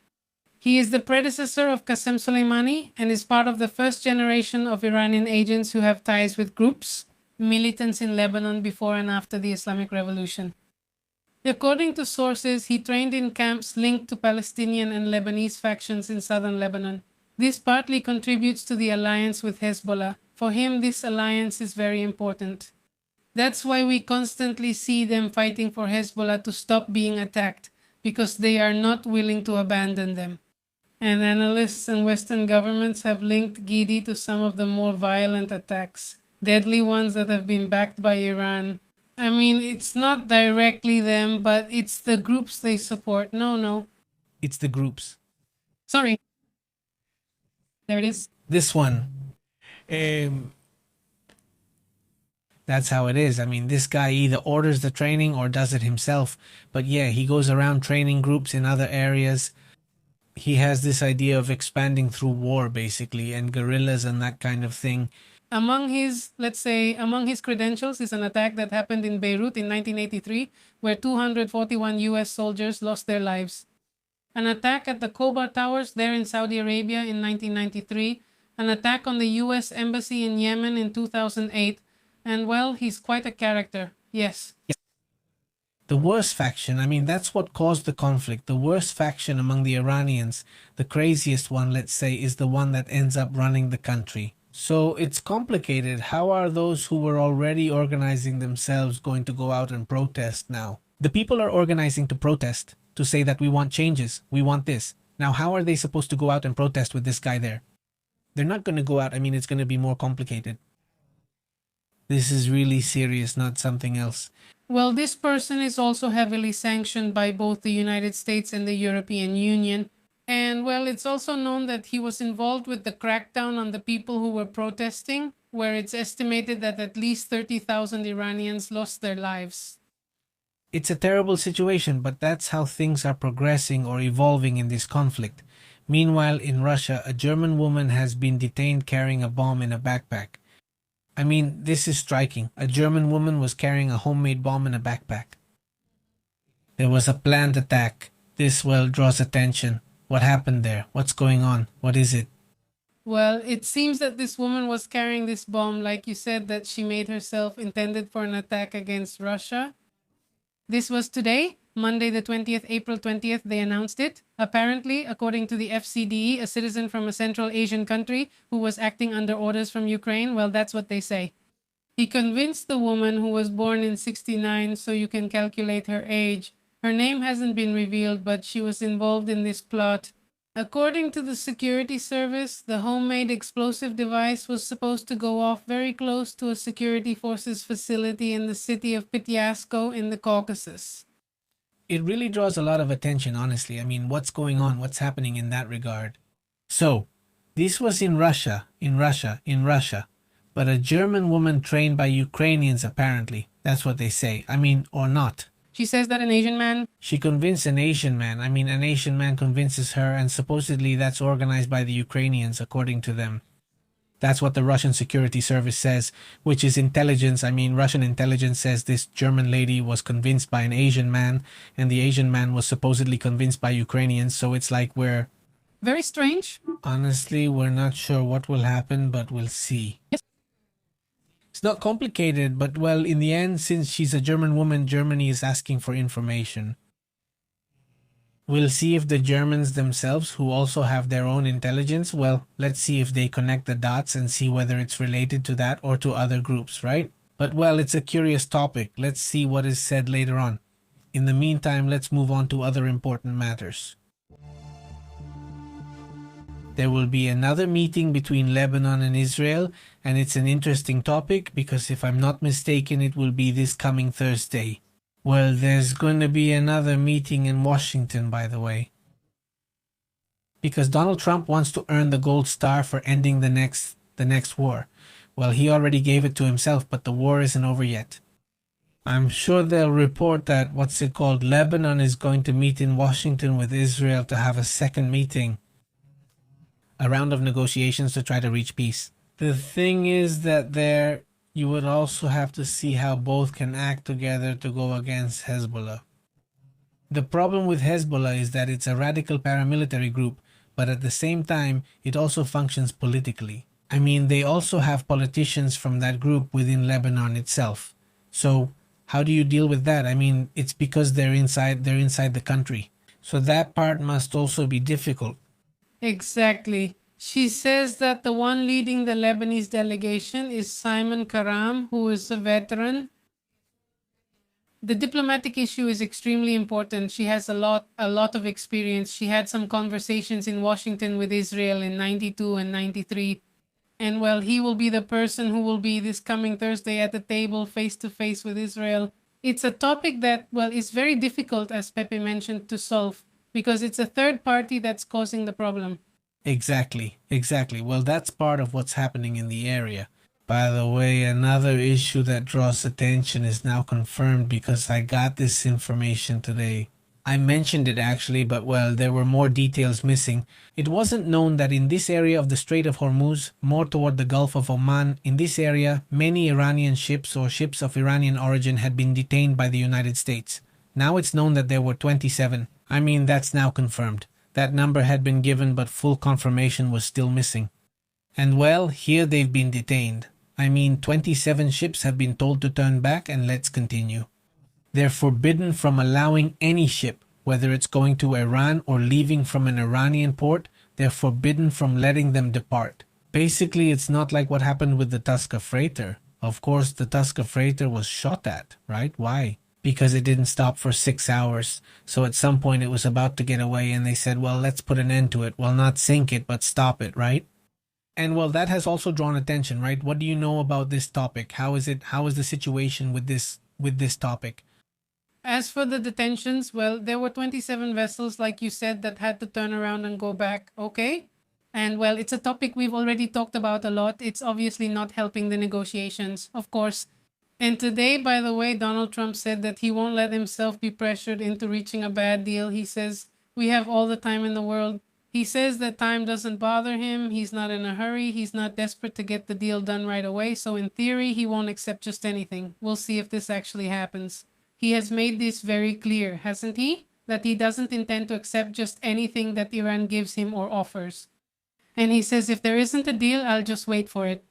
C: He is the predecessor of Qasem Soleimani and is part of the first generation of Iranian agents who have ties with groups, militants in Lebanon before and after the Islamic Revolution. According to sources, he trained in camps linked to Palestinian and Lebanese factions in southern Lebanon. This partly contributes to the alliance with Hezbollah. For him, this alliance is very important. That's why we constantly see them fighting for Hezbollah to stop being attacked, because they are not willing to abandon them. And analysts and Western governments have linked Gidi to some of the more violent attacks, deadly ones that have been backed by Iran. I mean, it's not directly them, but it's the groups they support. No.
A: It's the groups.
C: Sorry. There it is.
A: This one. That's how it is. I mean, this guy either orders the training or does it himself. But yeah, he goes around training groups in other areas. He has this idea of expanding through war, basically, and guerrillas and that kind of thing.
C: Among his credentials is an attack that happened in Beirut in 1983, where 241 US soldiers lost their lives. An attack at the Khobar Towers there in Saudi Arabia in 1993, an attack on the US Embassy in Yemen in 2008, and well, he's quite a character, yes.
A: The worst faction, I mean, that's what caused the conflict. The worst faction among the Iranians, the craziest one, let's say, is the one that ends up running the country. So it's complicated. How are those who were already organizing themselves going to go out and protest now? The people are organizing to protest, to say that we want changes, we want this. Now, how are they supposed to go out and protest with this guy there? They're not going to go out. I mean, it's going to be more complicated. This is really serious, not something else.
C: Well, this person is also heavily sanctioned by both the United States and the European Union. And well, it's also known that he was involved with the crackdown on the people who were protesting, where it's estimated that at least 30,000 Iranians lost their lives.
A: It's a terrible situation, but that's how things are progressing or evolving in this conflict. Meanwhile, in Russia, a German woman has been detained carrying a bomb in a backpack. I mean, this is striking. A German woman was carrying a homemade bomb in a backpack. There was a planned attack. This, well, draws attention. What happened there? What's going on? What is it?
C: Well, it seems that this woman was carrying this bomb, like you said, that she made herself intended for an attack against Russia. This was today, Monday the 20th, April 20th, they announced it. Apparently, according to the FCDE, a citizen from a Central Asian country who was acting under orders from Ukraine, well, that's what they say. He convinced the woman, who was born in 69, so you can calculate her age. Her name hasn't been revealed, but she was involved in this plot. According to the security service, the homemade explosive device was supposed to go off very close to a security forces facility in the city of Teotihuacán in the Caucasus.
A: It really draws a lot of attention, honestly. I mean, what's going on? What's happening in that regard? So, this was in Russia, but a German woman trained by Ukrainians, apparently. That's what they say. I mean, or not.
C: She says that an Asian man...
A: She convinced an Asian man. I mean, an Asian man convinces her, and supposedly that's organized by the Ukrainians, according to them. That's what the Russian security service says, which is intelligence. I mean, Russian intelligence says this German lady was convinced by an Asian man, and the Asian man was supposedly convinced by Ukrainians, so it's like we're...
C: Very strange.
A: Honestly, we're not sure what will happen, but we'll see.
C: Yes.
A: It's not complicated, but well, in the end, since she's a German woman, Germany is asking for information. We'll see if the Germans themselves, who also have their own intelligence, well, let's see if they connect the dots and see whether it's related to that or to other groups, right? But well, it's a curious topic. Let's see what is said later on. In the meantime, let's move on to other important matters. There will be another meeting between Lebanon and Israel, and it's an interesting topic because if I'm not mistaken, it will be this coming Thursday. Well, there's going to be another meeting in Washington, by the way. Because Donald Trump wants to earn the gold star for ending the next war. Well, he already gave it to himself, but the war isn't over yet. I'm sure they'll report that, Lebanon is going to meet in Washington with Israel to have a second meeting. A round of negotiations to try to reach peace. The thing is that there, you would also have to see how both can act together to go against Hezbollah. The problem with Hezbollah is that it's a radical paramilitary group, but at the same time, it also functions politically. I mean, they also have politicians from that group within Lebanon itself. So, how do you deal with that? I mean, it's because they're inside the country. So that part must also be difficult.
C: Exactly. She says that the one leading the Lebanese delegation is Simon Karam, who is a veteran. The diplomatic issue is extremely important. She has a lot of experience. She had some conversations in Washington with Israel in 92 and 93. And well, he will be the person who will be this coming Thursday at the table face to face with Israel. It's a topic that, well, is very difficult, as Pepe mentioned, to solve because it's a third party that's causing the problem.
A: Exactly. Well, that's part of what's happening in the area. By the way, another issue that draws attention is now confirmed because I got this information today. I mentioned it actually, but well, there were more details missing. It wasn't known that in this area of the Strait of Hormuz, more toward the Gulf of Oman, in this area, many Iranian ships or ships of Iranian origin had been detained by the United States. Now it's known that there were 27. I mean, that's now confirmed. That number had been given, but full confirmation was still missing. And well, here they've been detained. I mean, 27 ships have been told to turn back, and let's continue. They're forbidden from allowing any ship, whether it's going to Iran or leaving from an Iranian port, they're forbidden from letting them depart. Basically, it's not like what happened with the Tuska freighter. Of course, the Tuska freighter was shot at, right? Why? Because it didn't stop for 6 hours. So at some point it was about to get away and they said, well, let's put an end to it. Well, not sink it, but stop it, right? And well, that has also drawn attention, right? What do you know about this topic? How is the situation with this topic?
C: As for the detentions, well, there were 27 vessels, like you said, that had to turn around and go back. Okay. And well, it's a topic we've already talked about a lot. It's obviously not helping the negotiations, of course. And today, by the way, Donald Trump said that he won't let himself be pressured into reaching a bad deal. He says, we have all the time in the world. He says that time doesn't bother him. He's not in a hurry. He's not desperate to get the deal done right away. So in theory, he won't accept just anything. We'll see if this actually happens. He has made this very clear, hasn't he? That he doesn't intend to accept just anything that Iran gives him or offers. And he says, if there isn't a deal, I'll just wait for it.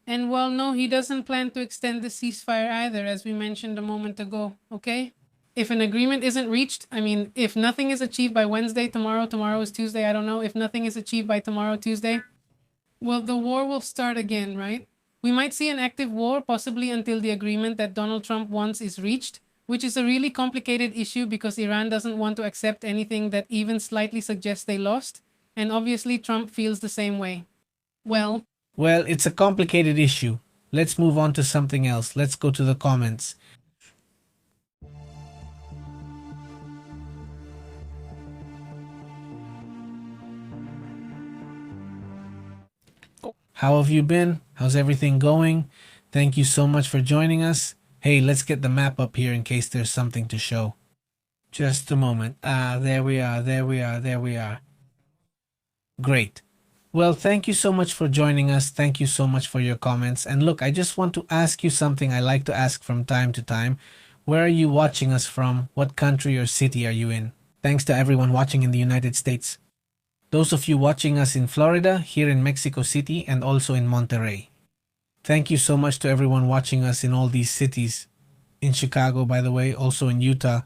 C: And well, no, he doesn't plan to extend the ceasefire either, as we mentioned a moment ago, okay? If an agreement isn't reached, I mean, if nothing is achieved by Wednesday, tomorrow is Tuesday, I don't know. If nothing is achieved by tomorrow, Tuesday, well, the war will start again, right? We might see an active war possibly until the agreement that Donald Trump wants is reached, which is a really complicated issue because Iran doesn't want to accept anything that even slightly suggests they lost. And obviously, Trump feels the same way. Well,
A: it's a complicated issue. Let's move on to something else. Let's go to the comments. How have you been? How's everything going? Thank you so much for joining us. Hey, let's get the map up here in case there's something to show. Just a moment. There we are. Great. Well, thank you so much for joining us. Thank you so much for your comments. And look, I just want to ask you something I like to ask from time to time. Where are you watching us from? What country or city are you in? Thanks to everyone watching in the United States. Those of you watching us in Florida, here in Mexico City, and also in Monterrey. Thank you so much to everyone watching us in all these cities. In Chicago, by the way, also in Utah,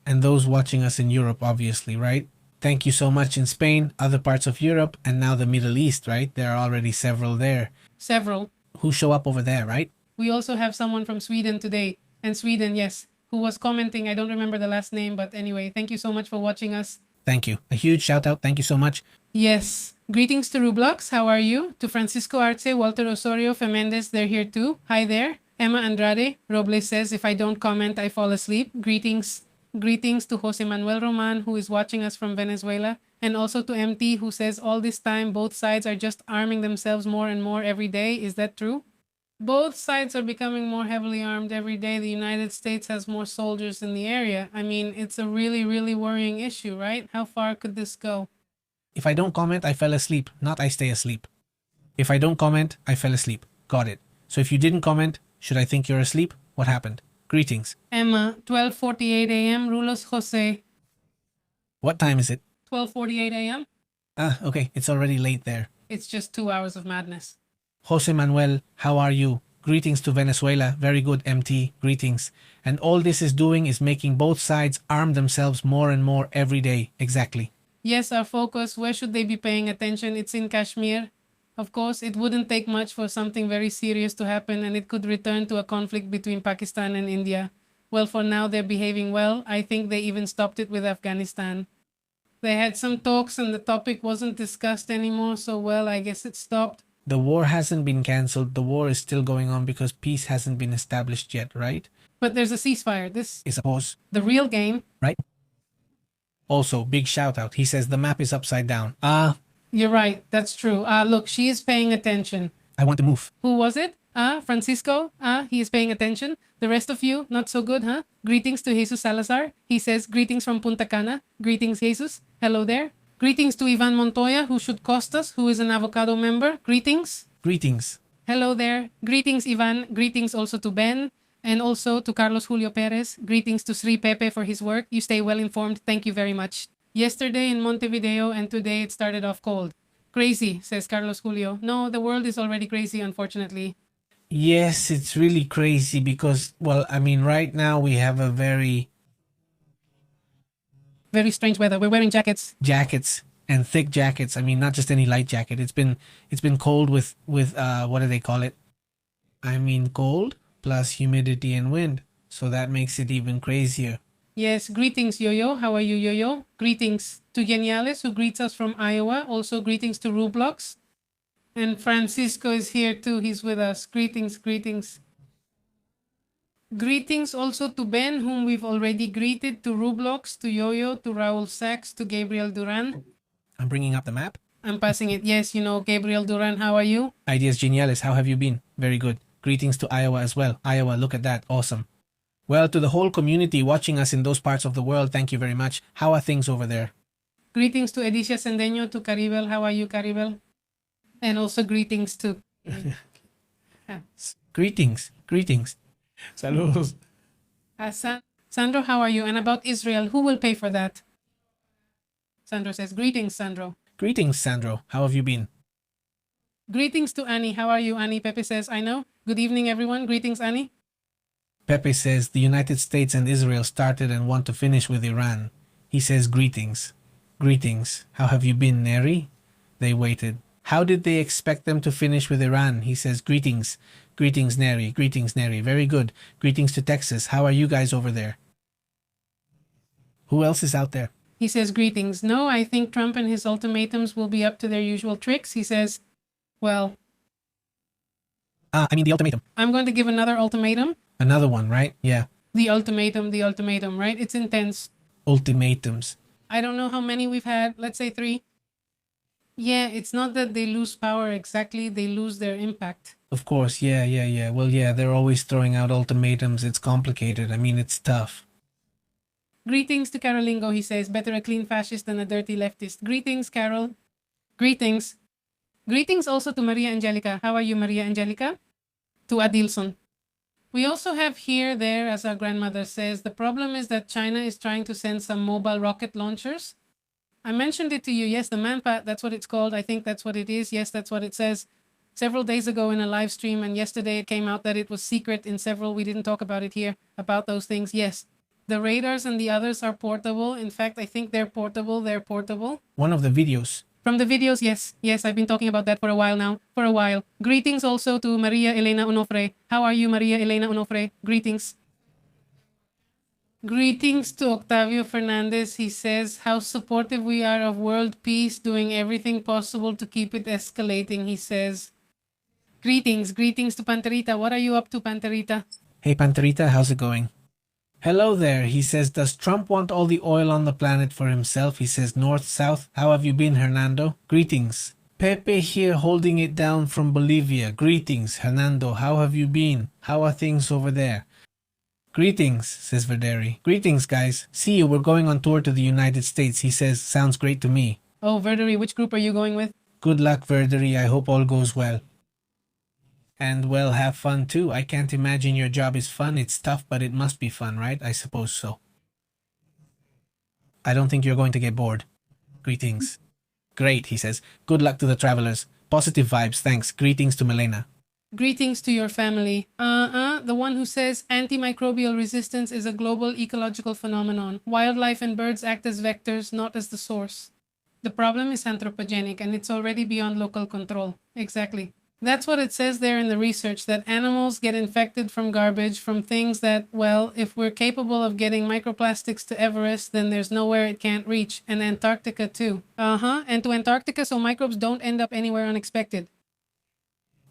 A: and those watching us in Europe, obviously, right? Thank you so much in Spain, other parts of Europe, and now the Middle East, right? There are already several there.
C: Several.
A: Who show up over there, right?
C: We also have someone from Sweden today. And Sweden, yes, who was commenting. I don't remember the last name, but anyway, thank you so much for watching us.
A: Thank you. A huge shout out. Thank you so much.
C: Yes. Greetings to Rublox. How are you? To Francisco Arce, Walter Osorio, Femendez, they're here too. Hi there. Emma Andrade. Robles says, if I don't comment, I fall asleep. Greetings. Greetings to Jose Manuel Roman, who is watching us from Venezuela. And also to MT, who says, all this time, both sides are just arming themselves more and more every day. Is that true? Both sides are becoming more heavily armed every day. The United States has more soldiers in the area. I mean, it's a really, really worrying issue, right? How far could this go?
A: If I don't comment, I fell asleep, not I stay asleep. If I don't comment, I fell asleep. Got it. So if you didn't comment, should I think you're asleep? What happened? Greetings.
C: Emma, 12:48 a.m. Rulos Jose.
A: What time is it?
C: 12:48 a.m.
A: Okay. It's already late there.
C: It's just 2 hours of madness.
A: Jose Manuel, how are you? Greetings to Venezuela. Very good, MT. Greetings. And all this is doing is making both sides arm themselves more and more every day. Exactly.
C: Yes, our focus, where should they be paying attention? It's in Kashmir. Of course, it wouldn't take much for something very serious to happen, and it could return to a conflict between Pakistan and India. Well, for now, they're behaving well. I think they even stopped it with Afghanistan. They had some talks and the topic wasn't discussed anymore, so well, I guess it stopped.
A: The war hasn't been cancelled. The war is still going on because peace hasn't been established yet, right?
C: But there's a ceasefire. This
A: Is a pause,
C: the real game.
A: right? Also, big shout out. He says the map is upside down.
C: You're right. That's true. Look, she is paying attention.
A: I want to move.
C: Who was it? Francisco? He is paying attention. The rest of you, not so good, huh? Greetings to Jesus Salazar. He says, greetings from Punta Cana. Greetings, Jesus. Hello there. Greetings to Ivan Montoya, who should cost us, who is an avocado member. Greetings.
A: Greetings.
C: Hello there. Greetings, Ivan. Greetings also to Ben. And also to Carlos Julio Perez. Greetings to Sri Pepe for his work. You stay well informed. Thank you very much. Yesterday in Montevideo and today it started off cold. Crazy, says Carlos Julio. No, the world is already crazy, unfortunately.
A: Yes, it's really crazy because, well, I mean, right now we have a very
C: strange weather. We're wearing jackets.
A: Jackets and thick jackets. I mean, not just any light jacket. It's been cold with what do they call it? I mean, cold plus humidity and wind. So that makes it even crazier.
C: Yes, greetings, Yo-Yo. How are you, Yo-Yo? Greetings to Geniales, who greets us from Iowa. Also, greetings to Rublox. And Francisco is here too. He's with us. Greetings, greetings. Greetings also to Ben, whom we've already greeted, to Rublox, to Yo-Yo, to Raul Sachs, to Gabriel Duran.
A: I'm bringing up the map.
C: I'm passing it. Yes, you know, Gabriel Duran, how are you?
A: Ideas Geniales, how have you been? Very good. Greetings to Iowa as well. Iowa, look at that. Awesome. Well, to the whole community watching us in those parts of the world, thank you very much. How are things over there?
C: Greetings to Edicia Sendeño, to Caribel. How are you, Caribel? And also greetings to...
A: Greetings.
B: Saludos.
C: Sandro, how are you? And about Israel, who will pay for that? Sandro says, greetings, Sandro.
A: Greetings, Sandro. How have you been?
C: Greetings to Annie. How are you, Annie? Pepe says, I know. Good evening, everyone. Greetings, Annie.
A: Pepe says the United States and Israel started and want to finish with Iran. He says greetings. Greetings. How have you been, Neri? They waited. How did they expect them to finish with Iran? He says greetings. Greetings, Neri. Greetings, Neri. Very good. Greetings to Texas. How are you guys over there? Who else is out there?
C: He says, greetings. No, I think Trump and his ultimatums will be up to their usual tricks. He says, well...
A: the ultimatum.
C: I'm going to give another ultimatum.
A: Another one, right? Yeah.
C: The ultimatum, right? It's intense.
A: Ultimatums.
C: I don't know how many we've had. Let's say 3. Yeah, it's not that they lose power exactly. They lose their impact.
A: Of course, yeah. Well, yeah, they're always throwing out ultimatums. It's complicated. I mean, it's tough.
C: Greetings to Carolingo, he says. Better a clean fascist than a dirty leftist. Greetings, Carol. Greetings. Greetings also to Maria Angelica. How are you, Maria Angelica? To Adilson. We also have here, there, as our grandmother says, the problem is that China is trying to send some mobile rocket launchers. I mentioned it to you. Yes, the Manpat, that's what it's called. I think that's what it is. Yes, that's what it says. Several days ago in a live stream, and yesterday it came out that it was secret in several. We didn't talk about it here, about those things. Yes, the radars and the others are portable. In fact, I think they're portable.
A: One of the videos.
C: From the videos, yes, I've been talking about that for a while now. Greetings also to Maria Elena Onofre. How are you, Maria Elena Onofre? Greetings. Greetings to Octavio Fernandez. He says how supportive we are of world peace, doing everything possible to keep it escalating, he says. Greetings to Panterita. What are you up to, Panterita?
A: Hey, Panterita, how's it going? Hello there. He says, does Trump want all the oil on the planet for himself? He says, north, south. How have you been, Hernando? Greetings. Pepe here holding it down from Bolivia. Greetings, Hernando. How have you been? How are things over there? Greetings, says Verderi. Greetings, guys. See you. We're going on tour to the United States. He says, sounds great to me.
C: Oh, Verderi, which group are you going with?
A: Good luck, Verderi. I hope all goes well. And, well, have fun too. I can't imagine your job is fun. It's tough, but it must be fun, right? I suppose so. I don't think you're going to get bored. Greetings. Great, he says. Good luck to the travelers. Positive vibes, thanks. Greetings to Milena.
C: Greetings to your family. The one who says antimicrobial resistance is a global ecological phenomenon. Wildlife and birds act as vectors, not as the source. The problem is anthropogenic, and it's already beyond local control. Exactly. That's what it says there in the research, that animals get infected from garbage, from things that, well, if we're capable of getting microplastics to Everest, then there's nowhere it can't reach. And Antarctica too. And to Antarctica so microbes don't end up anywhere unexpected.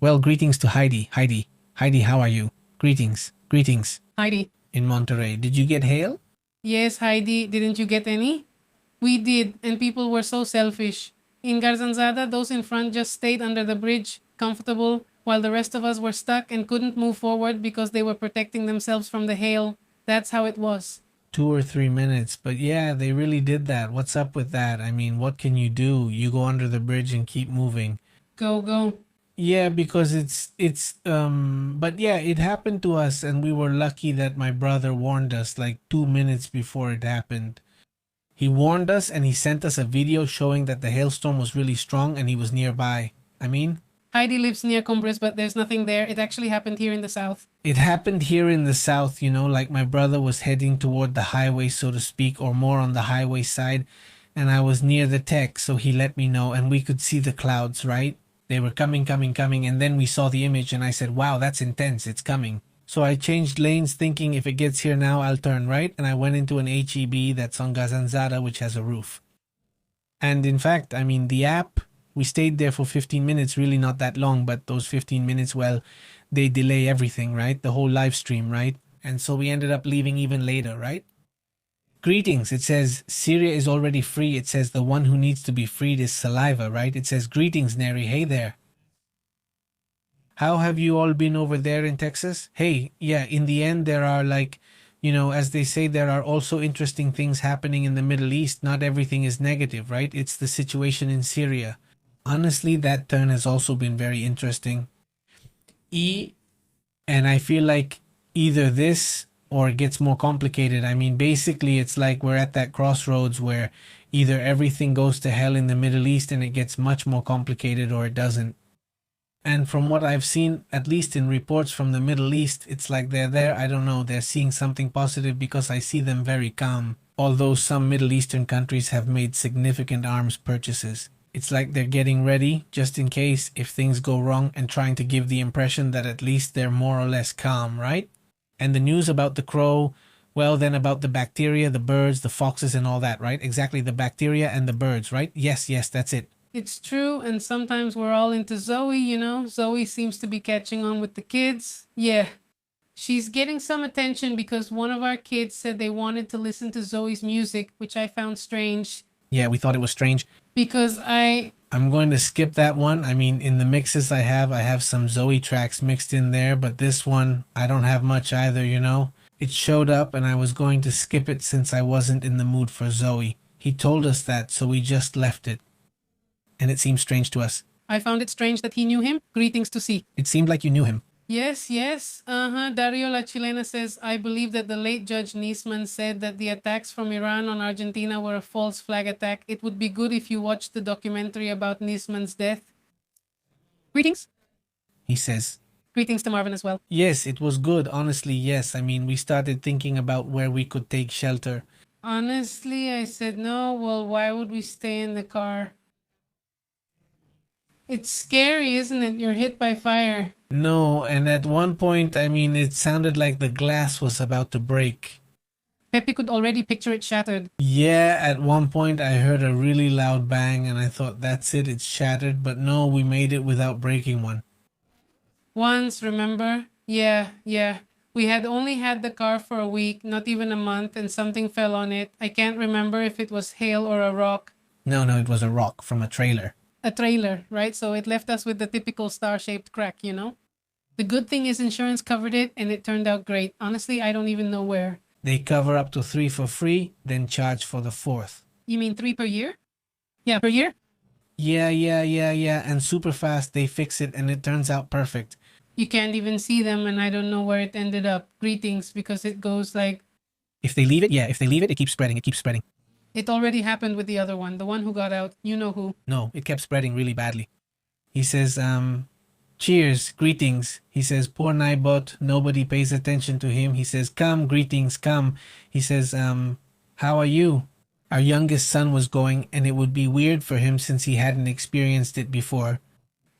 A: Well, greetings to Heidi. Heidi, how are you? Greetings.
C: Heidi.
A: In Monterey. Did you get hail?
C: Yes, Heidi. Didn't you get any? We did, and people were so selfish. In Garzanzada, those in front just stayed under the bridge, comfortable, while the rest of us were stuck and couldn't move forward because they were protecting themselves from the hail. That's how it was.
A: 2 or 3 minutes, but yeah, they really did that. What's up with that? I mean, what can you do? You go under the bridge and keep moving.
C: Go.
A: Yeah, because but yeah, it happened to us, and we were lucky that my brother warned us like 2 minutes before it happened. He warned us, and he sent us a video showing that the hailstorm was really strong and he was nearby.
C: Heidi lives near Cumbres, but there's nothing there. It actually happened here in the south.
A: It happened here in the south, like my brother was heading toward the highway, so to speak, or more on the highway side, and I was near the tech, so he let me know, and we could see the clouds, right? They were coming, and then we saw the image, and I said, wow, that's intense, it's coming. So I changed lanes thinking if it gets here now, I'll turn right, and I went into an HEB that's on Gazanzada, which has a roof. And in fact, the app, we stayed there for 15 minutes, really not that long, but those 15 minutes, well, they delay everything, right? The whole live stream, right? And so we ended up leaving even later, right? Greetings, it says Syria is already free. It says the one who needs to be freed is saliva, right? It says greetings, Neri. Hey there. How have you all been over there in Texas? Hey, yeah, in the end, there are like You know, as they say, there are also interesting things happening in the Middle East. Not everything is negative, right? It's the situation in Syria. Honestly, that turn has also been very interesting. And I feel like either this or it gets more complicated. I mean, basically, it's like we're at that crossroads where either everything goes to hell in the Middle East and it gets much more complicated, or it doesn't. And from what I've seen, at least in reports from the Middle East, it's like they're there. I don't know, they're seeing something positive because I see them very calm. Although some Middle Eastern countries have made significant arms purchases. It's like they're getting ready just in case if things go wrong, and trying to give the impression that at least they're more or less calm, right? And the news about the crow, well, then about the bacteria, the birds, the foxes and all that, right? Exactly, the bacteria and the birds, right? Yes, that's it.
C: It's true, and sometimes we're all into Zoe, you know? Zoe seems to be catching on with the kids. Yeah. She's getting some attention because one of our kids said they wanted to listen to Zoe's music, which I found strange.
A: Yeah, we thought it was strange.
C: Because
A: I'm going to skip that one. I mean, in the mixes I have some Zoe tracks mixed in there, but this one, I don't have much either, you know? It showed up and I was going to skip it since I wasn't in the mood for Zoe. He told us that, so we just left it. And it seemed strange to us.
C: I found it strange that he knew him. Greetings to C.
A: It seemed like you knew him.
C: Yes. Dario La Chilena says, I believe that the late Judge Nisman said that the attacks from Iran on Argentina were a false flag attack. It would be good if you watched the documentary about Nisman's death. Greetings.
A: He says.
C: Greetings to Marvin as well.
A: Yes, it was good. Honestly, yes. I mean, we started thinking about where we could take shelter.
C: Honestly, I said, no, well, why would we stay in the car? It's scary, isn't it? You're hit by fire.
A: No, and at one point, I mean, it sounded like the glass was about to break.
C: Pepe could already picture it shattered.
A: Yeah, at one point I heard a really loud bang and I thought, that's it, it's shattered. But no, we made it without breaking one.
C: Once, remember? Yeah. We had only had the car for a week, not even a month, and something fell on it. I can't remember if it was hail or a rock.
A: No, it was a rock from a trailer.
C: A trailer, right? So it left us with the typical star-shaped crack, you know? The good thing is insurance covered it and it turned out great. Honestly, I don't even know where.
A: They cover up to 3 for free, then charge for the 4th.
C: You mean 3 per year? Yeah, per year?
A: Yeah. And super fast they fix it and it turns out perfect.
C: You can't even see them and I don't know where it ended up. Greetings, because it goes like...
A: If they leave it, it keeps spreading.
C: It already happened with the other one, the one who got out. You know who.
A: No, it kept spreading really badly. He says, cheers, greetings. He says, poor Naibot, nobody pays attention to him. He says, come, greetings, come. He says, how are you? Our youngest son was going, and it would be weird for him since he hadn't experienced it before.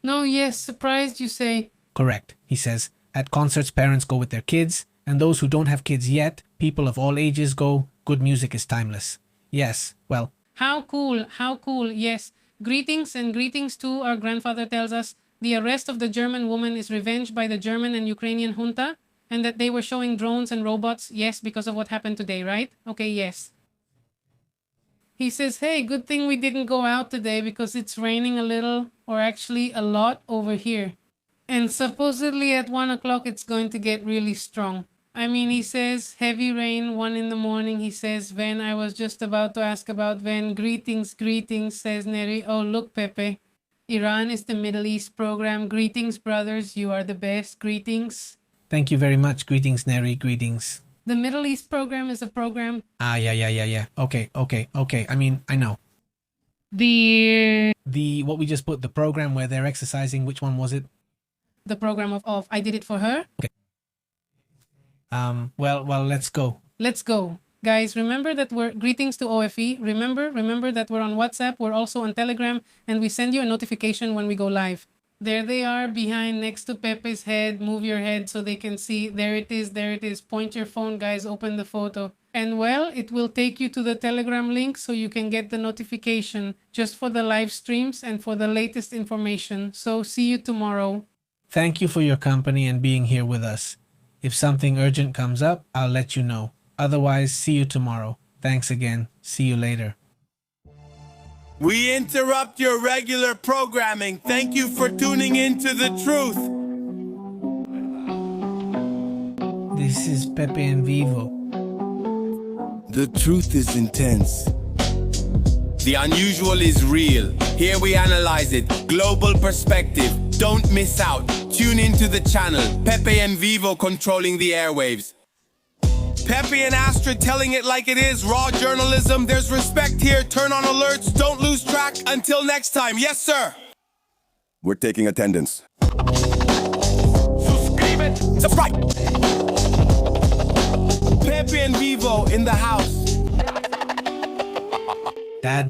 C: No, yes, surprised you say.
A: Correct, he says. At concerts, parents go with their kids, and those who don't have kids yet, people of all ages go. Good music is timeless. Yes, well.
C: How cool, yes. Greetings and greetings too, our grandfather tells us. The arrest of the German woman is revenged by the German and Ukrainian junta, and that they were showing drones and robots, yes, because of what happened today, right? Okay, yes. He says, hey, good thing we didn't go out today because it's raining a little, or actually a lot over here. And supposedly at 1 o'clock it's going to get really strong. I mean, he says, heavy rain, 1 in the morning. He says, Ven, I was just about to ask about Ven. Greetings, says Neri. Oh, look, Pepe. Iran is the Middle East program. Greetings, brothers. You are the best. Greetings.
A: Thank you very much. Greetings, Neri. Greetings.
C: The Middle East program is a program.
A: Yeah. Okay. I mean, I know.
C: The
A: what we just put, the program where they're exercising, which one was it?
C: The program of I Did It For Her.
A: Okay. Well, let's go.
C: Let's go. Guys, remember that we're greetings to OFE. Remember that we're on WhatsApp. We're also on Telegram, and we send you a notification when we go live. There they are behind next to Pepe's head. Move your head so they can see. There it is. Point your phone, guys. Open the photo. And well, it will take you to the Telegram link so you can get the notification just for the live streams and for the latest information. So see you tomorrow.
A: Thank you for your company and being here with us. If something urgent comes up, I'll let you know. Otherwise, see you tomorrow. Thanks again. See you later.
F: We interrupt your regular programming. Thank you for tuning in to The Truth.
A: This is Pepe en Vivo.
F: The truth is intense. The unusual is real. Here we analyze it. Global perspective. Don't miss out. Tune into the channel. Pepe and Vivo controlling the airwaves. Pepe and Astrid telling it like it is. Raw journalism. There's respect here. Turn on alerts. Don't lose track. Until next time. Yes, sir.
G: We're taking attendance.
F: Subscribe. Pepe and Vivo in the house.
A: Dad,